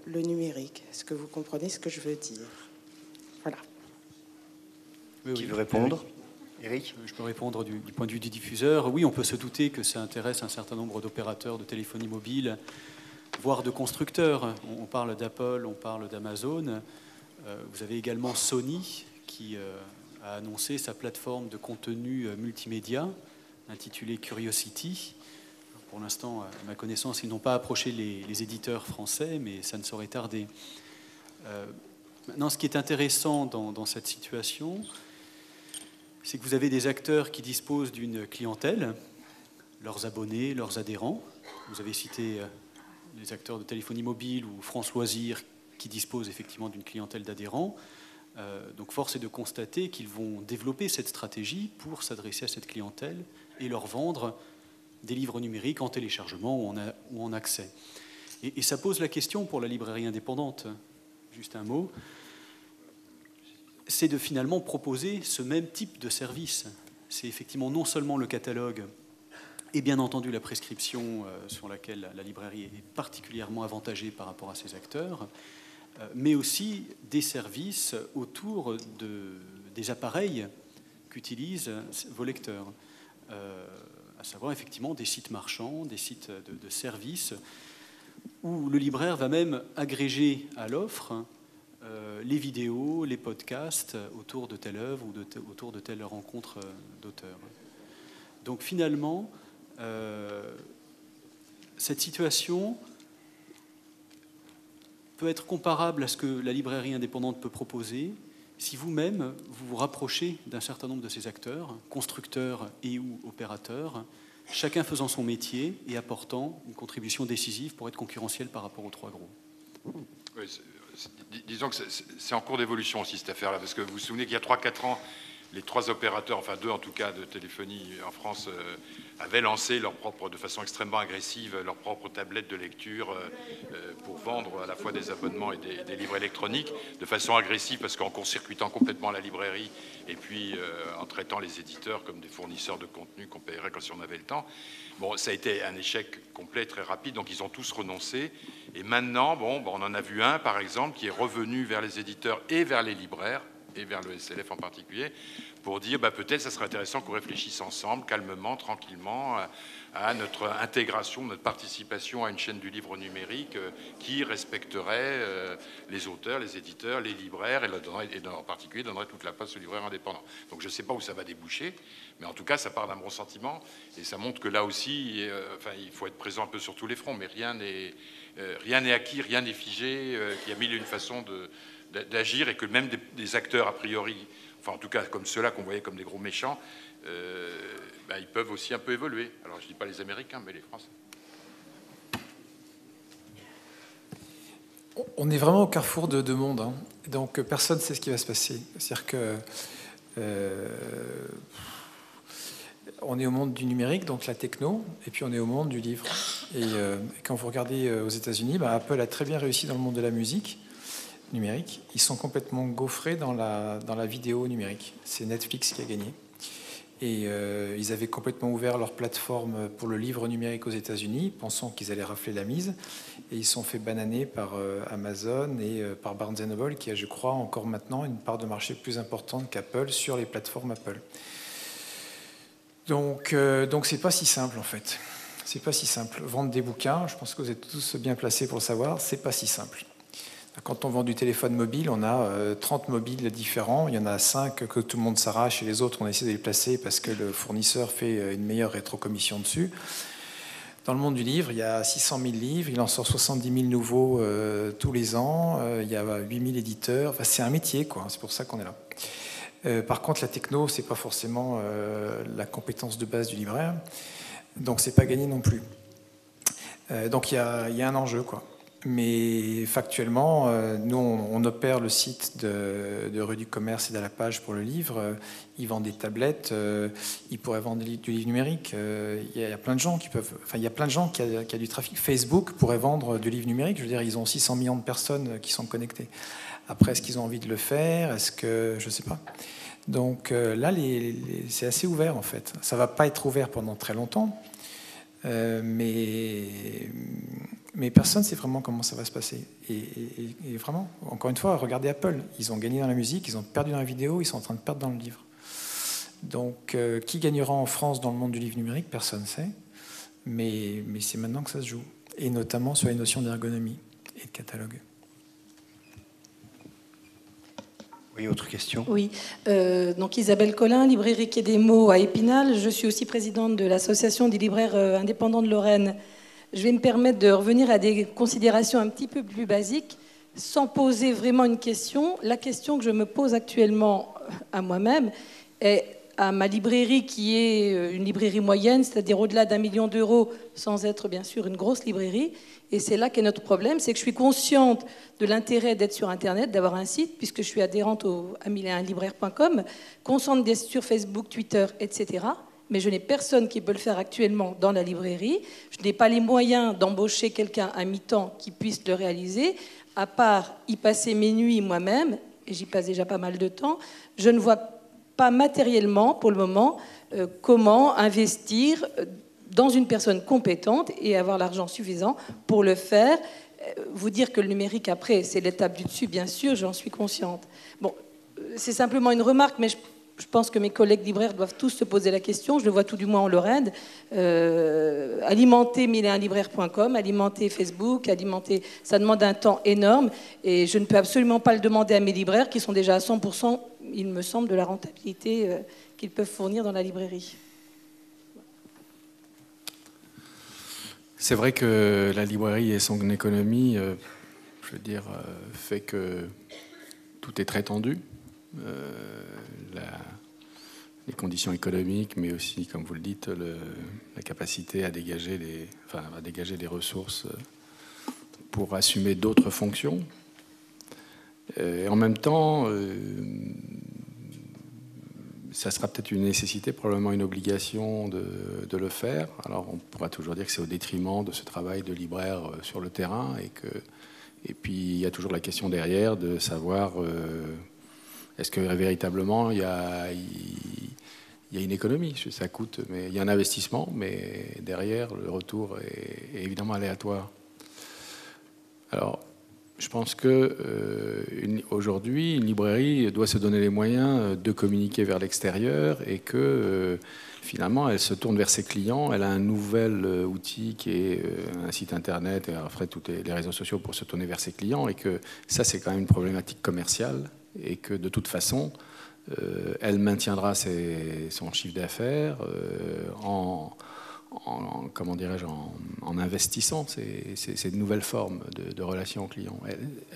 le numérique. Est-ce que vous comprenez ce que je veux dire? Voilà. Oui, qui veut répondre? Eric? Je peux répondre du point de vue du diffuseur. Oui, on peut se douter que ça intéresse un certain nombre d'opérateurs de téléphonie mobile, voire de constructeurs. On parle d'Apple, on parle d'Amazon. Vous avez également Sony qui a annoncé sa plateforme de contenu multimédia intitulée Curiosity. Pour l'instant, à ma connaissance, ils n'ont pas approché les éditeurs français, mais ça ne saurait tarder. Maintenant, ce qui est intéressant dans cette situation, c'est que vous avez des acteurs qui disposent d'une clientèle, leurs abonnés, leurs adhérents. Vous avez cité les acteurs de téléphonie mobile ou France Loisirs qui disposent effectivement d'une clientèle d'adhérents. Donc force est de constater qu'ils vont développer cette stratégie pour s'adresser à cette clientèle et leur vendre des livres numériques en téléchargement ou en accès. Et ça pose la question pour la librairie indépendante, juste un mot, c'est de finalement proposer ce même type de service. C'est effectivement non seulement le catalogue et bien entendu la prescription sur laquelle la librairie est particulièrement avantagée par rapport à ses acteurs, mais aussi des services autour des appareils qu'utilisent vos lecteurs, à savoir effectivement des sites marchands, des sites de services, où le libraire va même agréger à l'offre les vidéos, les podcasts autour de telle œuvre ou autour de telle rencontre d'auteurs. Donc finalement, cette situation peut être comparable à ce que la librairie indépendante peut proposer si vous-même vous vous rapprochez d'un certain nombre de ces acteurs, constructeurs et ou opérateurs, chacun faisant son métier et apportant une contribution décisive pour être concurrentiel par rapport aux trois gros. Oui, disons que c'est en cours d'évolution aussi cette affaire-là, parce que vous vous souvenez qu'il y a 3-4 ans, les 3 opérateurs, enfin 2 en tout cas, de téléphonie en France avaient lancé de façon extrêmement agressive leurs propres tablettes de lecture pour vendre à la fois des abonnements et des livres électroniques, de façon agressive parce qu'en court-circuitant complètement la librairie et puis en traitant les éditeurs comme des fournisseurs de contenu qu'on paierait quand si on avait le temps. Bon, ça a été un échec complet, très rapide, donc ils ont tous renoncé. Et maintenant, on en a vu un, par exemple, qui est revenu vers les éditeurs et vers les libraires, et vers le SLF en particulier, pour dire peut-être ça serait intéressant qu'on réfléchisse ensemble, calmement, tranquillement, à notre intégration, notre participation à une chaîne du livre numérique qui respecterait les auteurs, les éditeurs, les libraires, et en particulier donnerait toute la place aux libraires indépendants. Donc je ne sais pas où ça va déboucher, mais en tout cas ça part d'un bon sentiment, et ça montre que là aussi, il faut être présent un peu sur tous les fronts, mais rien n'est acquis, rien n'est figé, qu'il y a mille et une façons d'agir, et que même des acteurs a priori, enfin en tout cas comme ceux-là qu'on voyait comme des gros méchants, ils peuvent aussi un peu évoluer. Alors je ne dis pas les Américains, mais les Français. On est vraiment au carrefour de deux mondes, hein. Donc personne ne sait ce qui va se passer. C'est-à-dire que on est au monde du numérique, donc la techno, et puis on est au monde du livre. Et quand vous regardez aux États-Unis, Apple a très bien réussi dans le monde de la musique numérique. Ils sont complètement gaufrés dans la vidéo numérique. C'est Netflix qui a gagné. Et ils avaient complètement ouvert leur plateforme pour le livre numérique aux États-Unis, pensant qu'ils allaient rafler la mise. Et ils sont fait bananer par Amazon et par Barnes & Noble, qui a, je crois, encore maintenant une part de marché plus importante qu'Apple sur les plateformes Apple. Donc c'est pas si simple, en fait. C'est pas si simple. Vendre des bouquins, je pense que vous êtes tous bien placés pour le savoir, c'est pas si simple. Quand on vend du téléphone mobile, on a 30 mobiles différents. Il y en a 5 que tout le monde s'arrache et les autres, on essaie de les placer parce que le fournisseur fait une meilleure rétrocommission dessus. Dans le monde du livre, il y a 600 000 livres. Il en sort 70 000 nouveaux tous les ans. Il y a 8 000 éditeurs. Enfin, c'est un métier, quoi. C'est pour ça qu'on est là. Par contre, la techno, c'est pas forcément la compétence de base du libraire. Donc, c'est pas gagné non plus. Donc, il y a un enjeu, quoi. Mais factuellement, nous, on opère le site de Rue du Commerce et de la Page pour le livre. Ils vendent des tablettes. Ils pourraient vendre du livre numérique. Il y a plein de gens qui peuvent. Enfin, il y a plein de gens qui a du trafic. Facebook pourrait vendre du livre numérique. Je veux dire, ils ont 600 millions de personnes qui sont connectées. Après, est-ce qu'ils ont envie de le faire? Est-ce que je sais pas. Donc là, c'est assez ouvert en fait. Ça va pas être ouvert pendant très longtemps. Mais personne ne sait vraiment comment ça va se passer. Et vraiment, encore une fois, regardez Apple. Ils ont gagné dans la musique, ils ont perdu dans la vidéo, ils sont en train de perdre dans le livre. Donc, qui gagnera en France dans le monde du livre numérique? Personne ne sait. Mais c'est maintenant que ça se joue. Et notamment sur les notions d'ergonomie et de catalogue. Oui, autre question. Oui, donc Isabelle Collin, librairie Quai des Mots à Épinal. Je suis aussi présidente de l'association des libraires indépendants de Lorraine. Je vais me permettre de revenir à des considérations un petit peu plus basiques, sans poser vraiment une question. La question que je me pose actuellement à moi-même est à ma librairie, qui est une librairie moyenne, c'est-à-dire au-delà d'1 million d'euros, sans être bien sûr une grosse librairie. Et c'est là qu'est notre problème, c'est que je suis consciente de l'intérêt d'être sur Internet, d'avoir un site, puisque je suis adhérente à 1001libraire.com, consciente d'être sur Facebook, Twitter, etc. Mais je n'ai personne qui peut le faire actuellement dans la librairie. Je n'ai pas les moyens d'embaucher quelqu'un à mi-temps qui puisse le réaliser, à part y passer mes nuits moi-même, et j'y passe déjà pas mal de temps. Je ne vois pas matériellement, pour le moment, comment investir dans une personne compétente et avoir l'argent suffisant pour le faire. Vous dire que le numérique, après, c'est l'étape du dessus, bien sûr, j'en suis consciente. Bon, c'est simplement une remarque, mais je pense que mes collègues libraires doivent tous se poser la question. Je le vois tout du moins en Lorraine. Alimenter 1001libraire.com, alimenter Facebook, alimenter, ça demande un temps énorme. Et je ne peux absolument pas le demander à mes libraires qui sont déjà à 100%, il me semble, de la rentabilité qu'ils peuvent fournir dans la librairie. C'est vrai que la librairie et son économie, je veux dire, fait que tout est très tendu. Les conditions économiques, mais aussi, comme vous le dites, la capacité à dégager des ressources pour assumer d'autres fonctions. Et en même temps, ça sera peut-être une nécessité, probablement une obligation de le faire. Alors on pourra toujours dire que c'est au détriment de ce travail de libraire sur le terrain, et puis il y a toujours la question derrière de savoir est-ce que véritablement il y a une économie. Ça coûte, mais il y a un investissement, mais derrière le retour est évidemment aléatoire. Alors je pense qu'aujourd'hui, une librairie doit se donner les moyens de communiquer vers l'extérieur et que finalement, elle se tourne vers ses clients. Elle a un nouvel outil qui est un site internet et après tous les réseaux sociaux pour se tourner vers ses clients, et que ça, c'est quand même une problématique commerciale, et que de toute façon, elle maintiendra son chiffre d'affaires comment dirais-je, en investissant ces nouvelles formes de relations clients.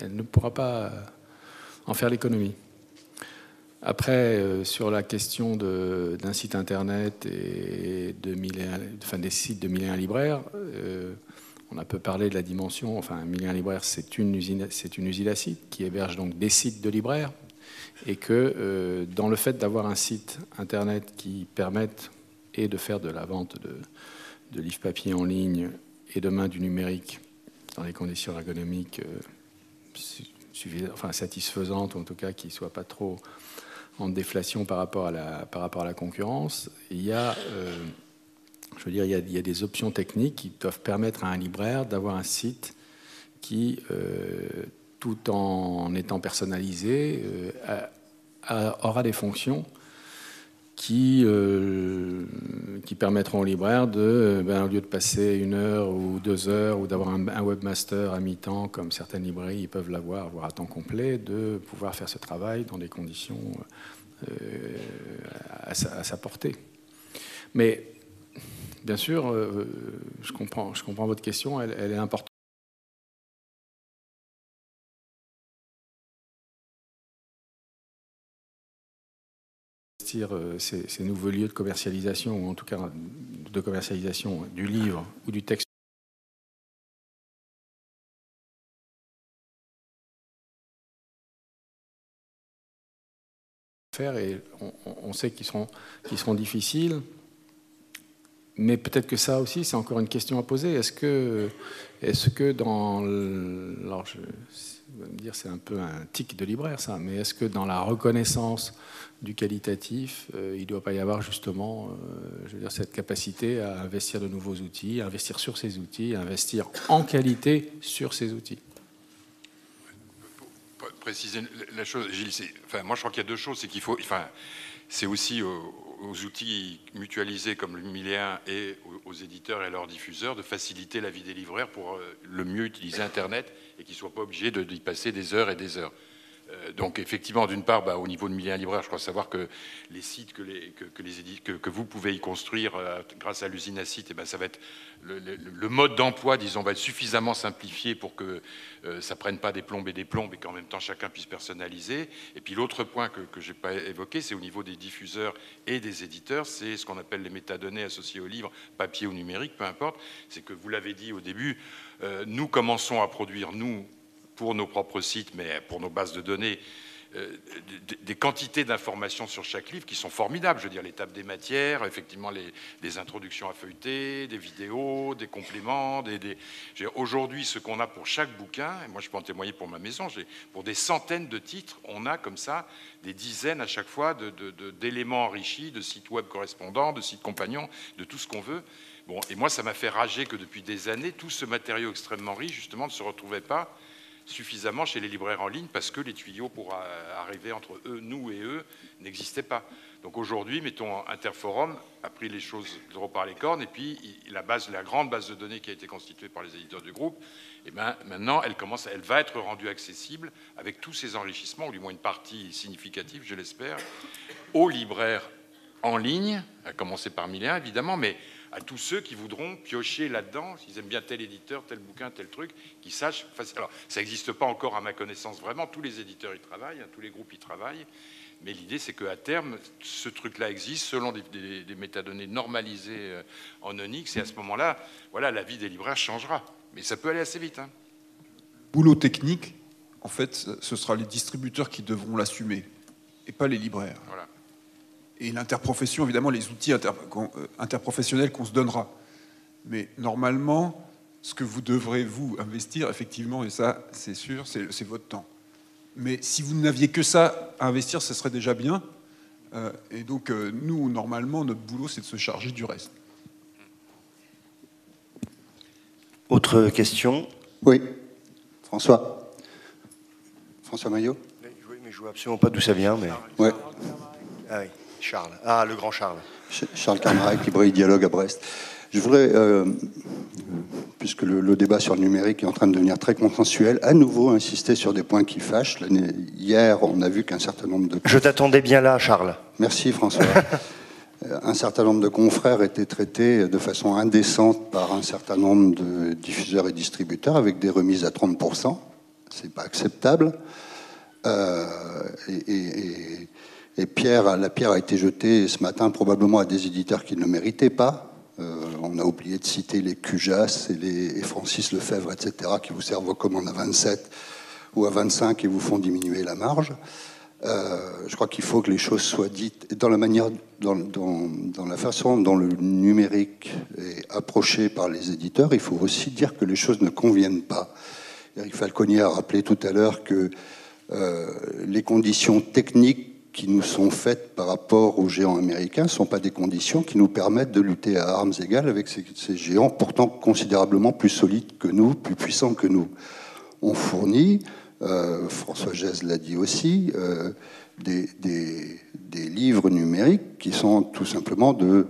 Elle ne pourra pas en faire l'économie. Après, sur la question d'un site internet et des sites de 1001 libraires, on a peu parlé de la dimension. Enfin, 1001 libraires, c'est une usine à sites qui héberge donc des sites de libraires, et que dans le fait d'avoir un site internet qui permette et de faire de la vente de livres papier en ligne et demain du numérique dans les conditions ergonomiques satisfaisantes, ou en tout cas qui ne soient pas trop en déflation par rapport à la concurrence, il y a des options techniques qui doivent permettre à un libraire d'avoir un site qui, tout en étant personnalisé, aura des fonctions qui permettront aux libraires au lieu de passer 1 heure ou 2 heures, ou d'avoir un webmaster à mi-temps, comme certaines librairies ils peuvent l'avoir, voire à temps complet, de pouvoir faire ce travail dans des conditions à sa portée. Mais bien sûr, je comprends votre question, elle est importante. Ces nouveaux lieux de commercialisation, ou en tout cas de commercialisation du livre ou du texte. Et on sait qu'ils seront difficiles, mais peut-être que ça aussi, c'est encore une question à poser. Est-ce que alors je vais me dire, c'est un peu un tic de libraire ça, mais est-ce que dans la reconnaissance du qualitatif, il ne doit pas y avoir justement cette capacité à investir de nouveaux outils, à investir sur ces outils, à investir en qualité sur ces outils? Pour préciser la chose, Gilles, moi je crois qu'il y a 2 choses. C'est qu'il faut, c'est aussi aux outils mutualisés comme le 1001 et aux éditeurs et à leurs diffuseurs de faciliter la vie des libraires pour le mieux utiliser Internet et qu'ils ne soient pas obligés d'y passer des heures et des heures. Donc effectivement, d'une part, au niveau de 1001 libraires, je crois savoir que les sites que vous pouvez y construire grâce à l'usine à sites, ça va être le mode d'emploi, disons, va être suffisamment simplifié pour que ça ne prenne pas des plombes et qu'en même temps chacun puisse personnaliser. Et puis l'autre point que je n'ai pas évoqué, c'est au niveau des diffuseurs et des éditeurs, c'est ce qu'on appelle les métadonnées associées au livre, papier ou numérique, peu importe. C'est que vous l'avez dit au début, nous commençons à produire, pour nos propres sites, mais pour nos bases de données, des quantités d'informations sur chaque livre qui sont formidables. Je veux dire, les tables des matières, effectivement, des introductions à feuilleter, des vidéos, des compléments. Aujourd'hui, ce qu'on a pour chaque bouquin, et moi je peux en témoigner pour ma maison, pour des centaines de titres, on a comme ça des dizaines à chaque fois d'éléments enrichis, de sites web correspondants, de sites compagnons, de tout ce qu'on veut. Bon, et moi, ça m'a fait rager que depuis des années, tout ce matériau extrêmement riche, justement, ne se retrouvait pas suffisamment chez les libraires en ligne parce que les tuyaux pour arriver entre nous et eux n'existaient pas. Donc aujourd'hui, mettons, Interforum a pris les choses de droit par les cornes, et puis la grande base de données qui a été constituée par les éditeurs du groupe, maintenant elle va être rendue accessible avec tous ces enrichissements, ou du moins une partie significative, je l'espère, aux libraires en ligne, à commencer par 1001 évidemment, mais à tous ceux qui voudront piocher là-dedans, s'ils aiment bien tel éditeur, tel bouquin, tel truc, qu'ils sachent. Alors, ça n'existe pas encore à ma connaissance vraiment, tous les éditeurs y travaillent, tous les groupes y travaillent, mais l'idée c'est qu'à terme, ce truc-là existe selon des métadonnées normalisées en Onyx, et à ce moment-là, voilà, la vie des libraires changera. Mais ça peut aller assez vite. Boulot technique, en fait, ce sera les distributeurs qui devront l'assumer, et pas les libraires. Voilà. et l'interprofession, évidemment, les outils interprofessionnels qu'on se donnera. Mais normalement, ce que vous devrez, vous, investir, effectivement, et ça, c'est sûr, c'est votre temps. Mais si vous n'aviez que ça à investir, ce serait déjà bien. Et donc, nous, normalement, notre boulot, c'est de se charger du reste. Autre question? Oui. François Maillot? Oui, mais je ne vois absolument pas d'où ça vient. Mais... Ouais. Ah oui, Charles. Ah, le grand Charles. Charles Carmarek, Librairie Dialogue à Brest. Je voudrais, puisque le débat sur le numérique est en train de devenir très consensuel, à nouveau insister sur des points qui fâchent. Hier, on a vu qu'un certain nombre de... Je t'attendais bien là, Charles. Merci, François. Un certain nombre de confrères étaient traités de façon indécente par un certain nombre de diffuseurs et distributeurs avec des remises à 30%. C'est pas acceptable. Et la pierre a été jetée ce matin probablement à des éditeurs qui ne le méritaient pas. On a oublié de citer les Cujas et Francis Lefebvre, etc., qui vous servent aux commandes à 27 ou à 25 et vous font diminuer la marge. Je crois qu'il faut que les choses soient dites dans la manière, dans la façon dont le numérique est approché par les éditeurs. Il faut aussi dire que les choses ne conviennent pas. Eric Falconier a rappelé tout à l'heure que les conditions techniques qui nous sont faites par rapport aux géants américains ne sont pas des conditions qui nous permettent de lutter à armes égales avec ces géants pourtant considérablement plus solides que nous, plus puissants que nous. On fournit, François Gèze l'a dit aussi, des livres numériques qui sont tout simplement de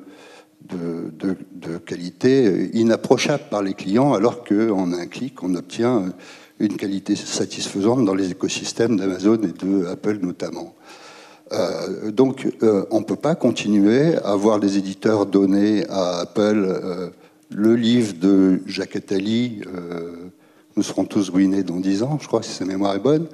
qualité inapprochable par les clients, alors qu'en un clic, on obtient une qualité satisfaisante dans les écosystèmes d'Amazon et de Apple notamment. Donc, on ne peut pas continuer à voir les éditeurs donner à Apple le livre de Jacques Attali, Nous serons tous ruinés dans 10 ans, je crois, si sa mémoire est bonne,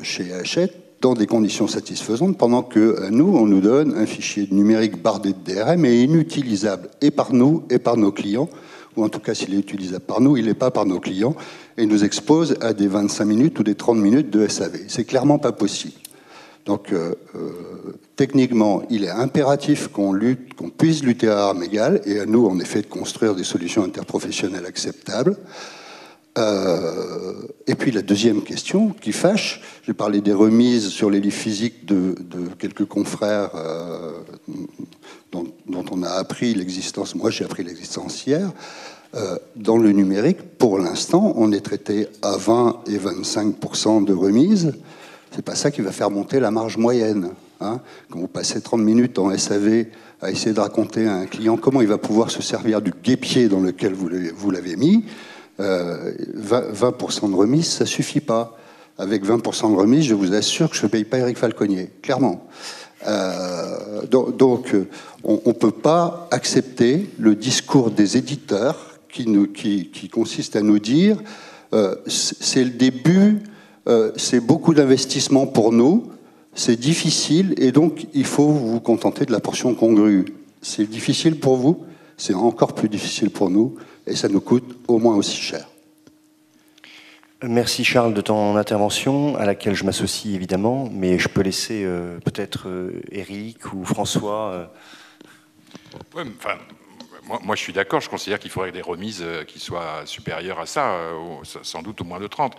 chez Hachette, dans des conditions satisfaisantes, pendant que nous, on nous donne un fichier numérique bardé de DRM et inutilisable, et par nous, et par nos clients, ou en tout cas, s'il est utilisable par nous, il n'est pas par nos clients, et nous expose à des 25 minutes ou des 30 minutes de SAV. C'est clairement pas possible. Donc, techniquement, il est impératif qu'on puisse lutter à armes égales, et à nous, en effet, de construire des solutions interprofessionnelles acceptables. Et puis la deuxième question qui fâche, j'ai parlé des remises sur les livres physiques de quelques confrères dont on a appris l'existence. Moi, j'ai appris l'existence hier. Dans le numérique, pour l'instant, on est traité à 20 et 25% de remise. C'est pas ça qui va faire monter la marge moyenne. Hein. Quand vous passez 30 minutes en SAV à essayer de raconter à un client comment il va pouvoir se servir du guêpier dans lequel vous l'avez mis, 20% de remise, ça suffit pas. Avec 20% de remise, je vous assure que je ne paye pas Eric Falconier, clairement. Donc, on ne peut pas accepter le discours des éditeurs qui consiste à nous dire c'est le début, c'est beaucoup d'investissement pour nous, c'est difficile, et donc il faut vous contenter de la portion congrue. C'est difficile pour vous, c'est encore plus difficile pour nous, et ça nous coûte au moins aussi cher. Merci Charles de ton intervention, à laquelle je m'associe évidemment, mais je peux laisser peut-être Éric ou François. Ouais, enfin, moi je suis d'accord, je considère qu'il faudrait des remises qui soient supérieures à ça, sans doute au moins de 30.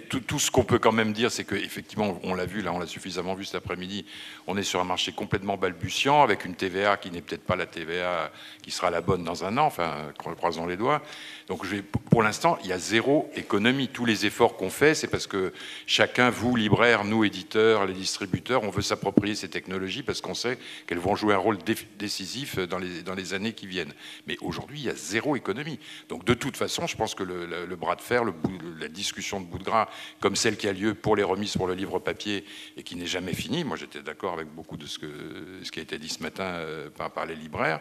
Tout ce qu'on peut quand même dire, c'est qu'effectivement, on l'a vu, là, on l'a suffisamment vu cet après-midi, on est sur un marché complètement balbutiant, avec une TVA qui n'est peut-être pas la TVA qui sera la bonne dans un an, enfin, croisons les doigts. Donc pour l'instant, il y a zéro économie. Tous les efforts qu'on fait, c'est parce que chacun, vous, libraires, nous, éditeurs, les distributeurs, on veut s'approprier ces technologies parce qu'on sait qu'elles vont jouer un rôle décisif dans les années qui viennent. Mais aujourd'hui, il y a zéro économie. Donc de toute façon, je pense que le bras de fer, la discussion de bout de gras, comme celle qui a lieu pour les remises pour le livre papier et qui n'est jamais finie, moi j'étais d'accord avec beaucoup de ce qui a été dit ce matin par les libraires,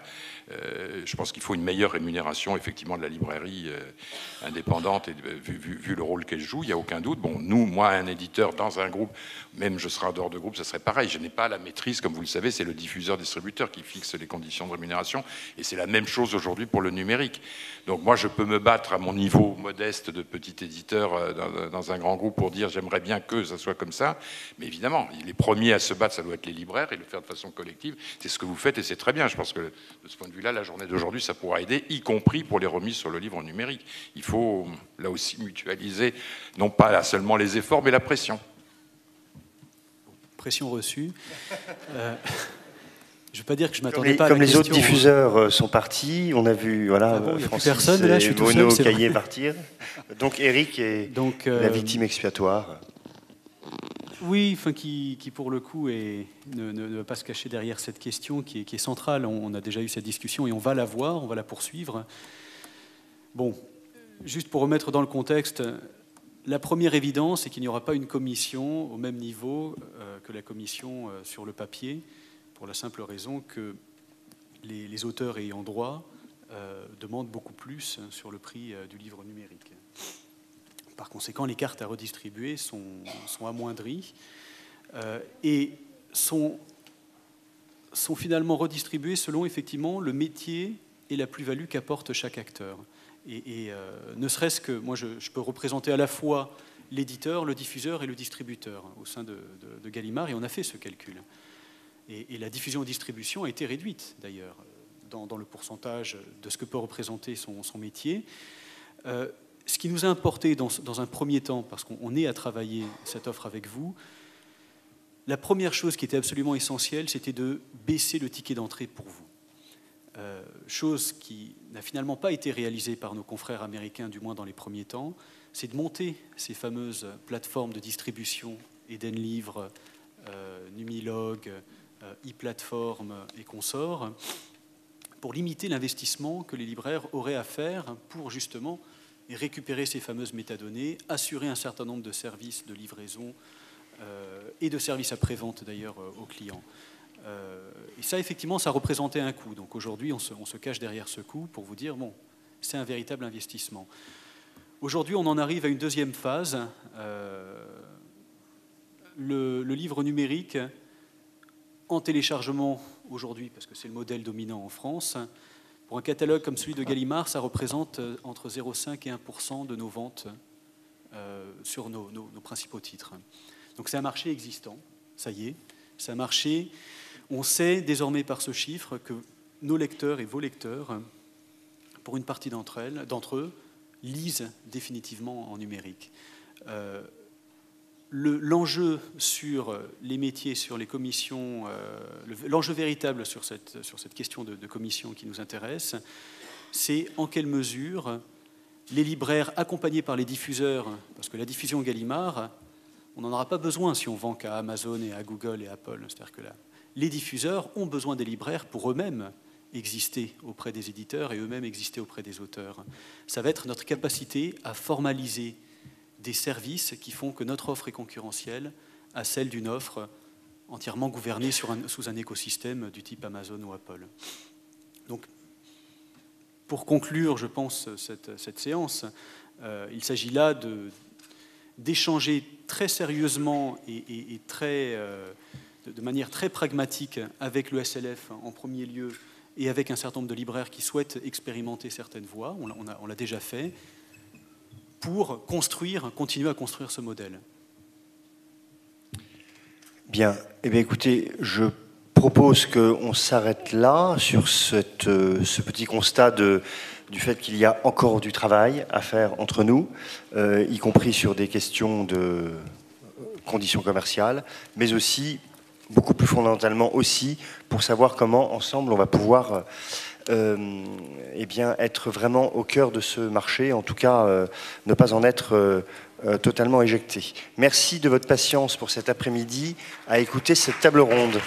je pense qu'il faut une meilleure rémunération effectivement de la librairie indépendante, et vu le rôle qu'elle joue, il n'y a aucun doute. Bon, moi, un éditeur dans un groupe, même je serai en dehors de groupe, ça serait pareil. Je n'ai pas la maîtrise, comme vous le savez, c'est le diffuseur-distributeur qui fixe les conditions de rémunération, et c'est la même même chose aujourd'hui pour le numérique. Donc moi, je peux me battre à mon niveau modeste de petit éditeur dans un grand groupe pour dire j'aimerais bien que ça soit comme ça. Mais évidemment, les premiers à se battre, ça doit être les libraires et le faire de façon collective. C'est ce que vous faites et c'est très bien. Je pense que de ce point de vue-là, la journée d'aujourd'hui, ça pourra aider, y compris pour les remises sur le livre numérique. Il faut là aussi mutualiser, non pas seulement les efforts, mais la pression. Pression reçue. Je ne veux pas dire que je ne m'attendais pas à la question. Comme les autres question, diffuseurs sont partis, on a vu Francis et Mono Caillé partir. Donc Eric est la victime expiatoire. Oui, enfin, qui pour le coup ne va pas se cacher derrière cette question qui est centrale. On a déjà eu cette discussion et on va la voir, on va la poursuivre. Bon, juste pour remettre dans le contexte, la première évidence, c'est qu'il n'y aura pas une commission au même niveau que la commission sur le papier, pour la simple raison que les auteurs ayant droit demandent beaucoup plus sur le prix du livre numérique. Par conséquent, les cartes à redistribuer sont amoindries et sont finalement redistribuées selon effectivement le métier et la plus-value qu'apporte chaque acteur. Et ne serait-ce que, moi je peux représenter à la fois l'éditeur, le diffuseur et le distributeur au sein de Gallimard, et on a fait ce calcul. Et la diffusion-distribution a été réduite, d'ailleurs, dans le pourcentage de ce que peut représenter son métier. Ce qui nous a importé dans un premier temps, parce qu'on est à travailler cette offre avec vous, la première chose qui était absolument essentielle, c'était de baisser le ticket d'entrée pour vous. Chose qui n'a finalement pas été réalisée par nos confrères américains, du moins dans les premiers temps, c'est de monter ces fameuses plateformes de distribution, Eden Livre, Numilog, e-platform et consorts, pour limiter l'investissement que les libraires auraient à faire pour justement récupérer ces fameuses métadonnées, assurer un certain nombre de services de livraison et de services après-vente d'ailleurs aux clients. Et ça, effectivement, ça représentait un coût. Donc aujourd'hui, on se cache derrière ce coût pour vous dire, bon, c'est un véritable investissement. Aujourd'hui, on en arrive à une deuxième phase. Le livre numérique, en téléchargement aujourd'hui, parce que c'est le modèle dominant en France, pour un catalogue comme celui de Gallimard, ça représente entre 0,5 et 1% de nos ventes sur nos principaux titres. Donc c'est un marché existant, ça y est, c'est un marché. On sait désormais par ce chiffre que nos lecteurs et vos lecteurs, pour une partie d'entre eux, lisent définitivement en numérique. L'enjeu sur les métiers, sur les commissions, l'enjeu véritable sur cette question de commission qui nous intéresse, c'est en quelle mesure les libraires accompagnés par les diffuseurs, parce que la diffusion Gallimard, on n'en aura pas besoin si on vend qu'à Amazon et à Google et Apple. C'est-à-dire que les diffuseurs ont besoin des libraires pour eux-mêmes exister auprès des éditeurs et eux-mêmes exister auprès des auteurs. Ça va être notre capacité à formaliser des services qui font que notre offre est concurrentielle à celle d'une offre entièrement gouvernée sous un écosystème du type Amazon ou Apple. Donc, pour conclure, je pense, cette séance, il s'agit là d'échanger très sérieusement et de manière très pragmatique avec le SLF en premier lieu et avec un certain nombre de libraires qui souhaitent expérimenter certaines voies, on l'a déjà fait, pour continuer à construire ce modèle. Bien. Eh bien, écoutez, je propose qu'on s'arrête là sur ce petit constat du fait qu'il y a encore du travail à faire entre nous, y compris sur des questions de conditions commerciales, mais aussi, beaucoup plus fondamentalement aussi, pour savoir comment, ensemble, on va pouvoir être vraiment au cœur de ce marché, en tout cas ne pas en être totalement éjecté. Merci de votre patience pour cet après-midi à écouter cette table ronde.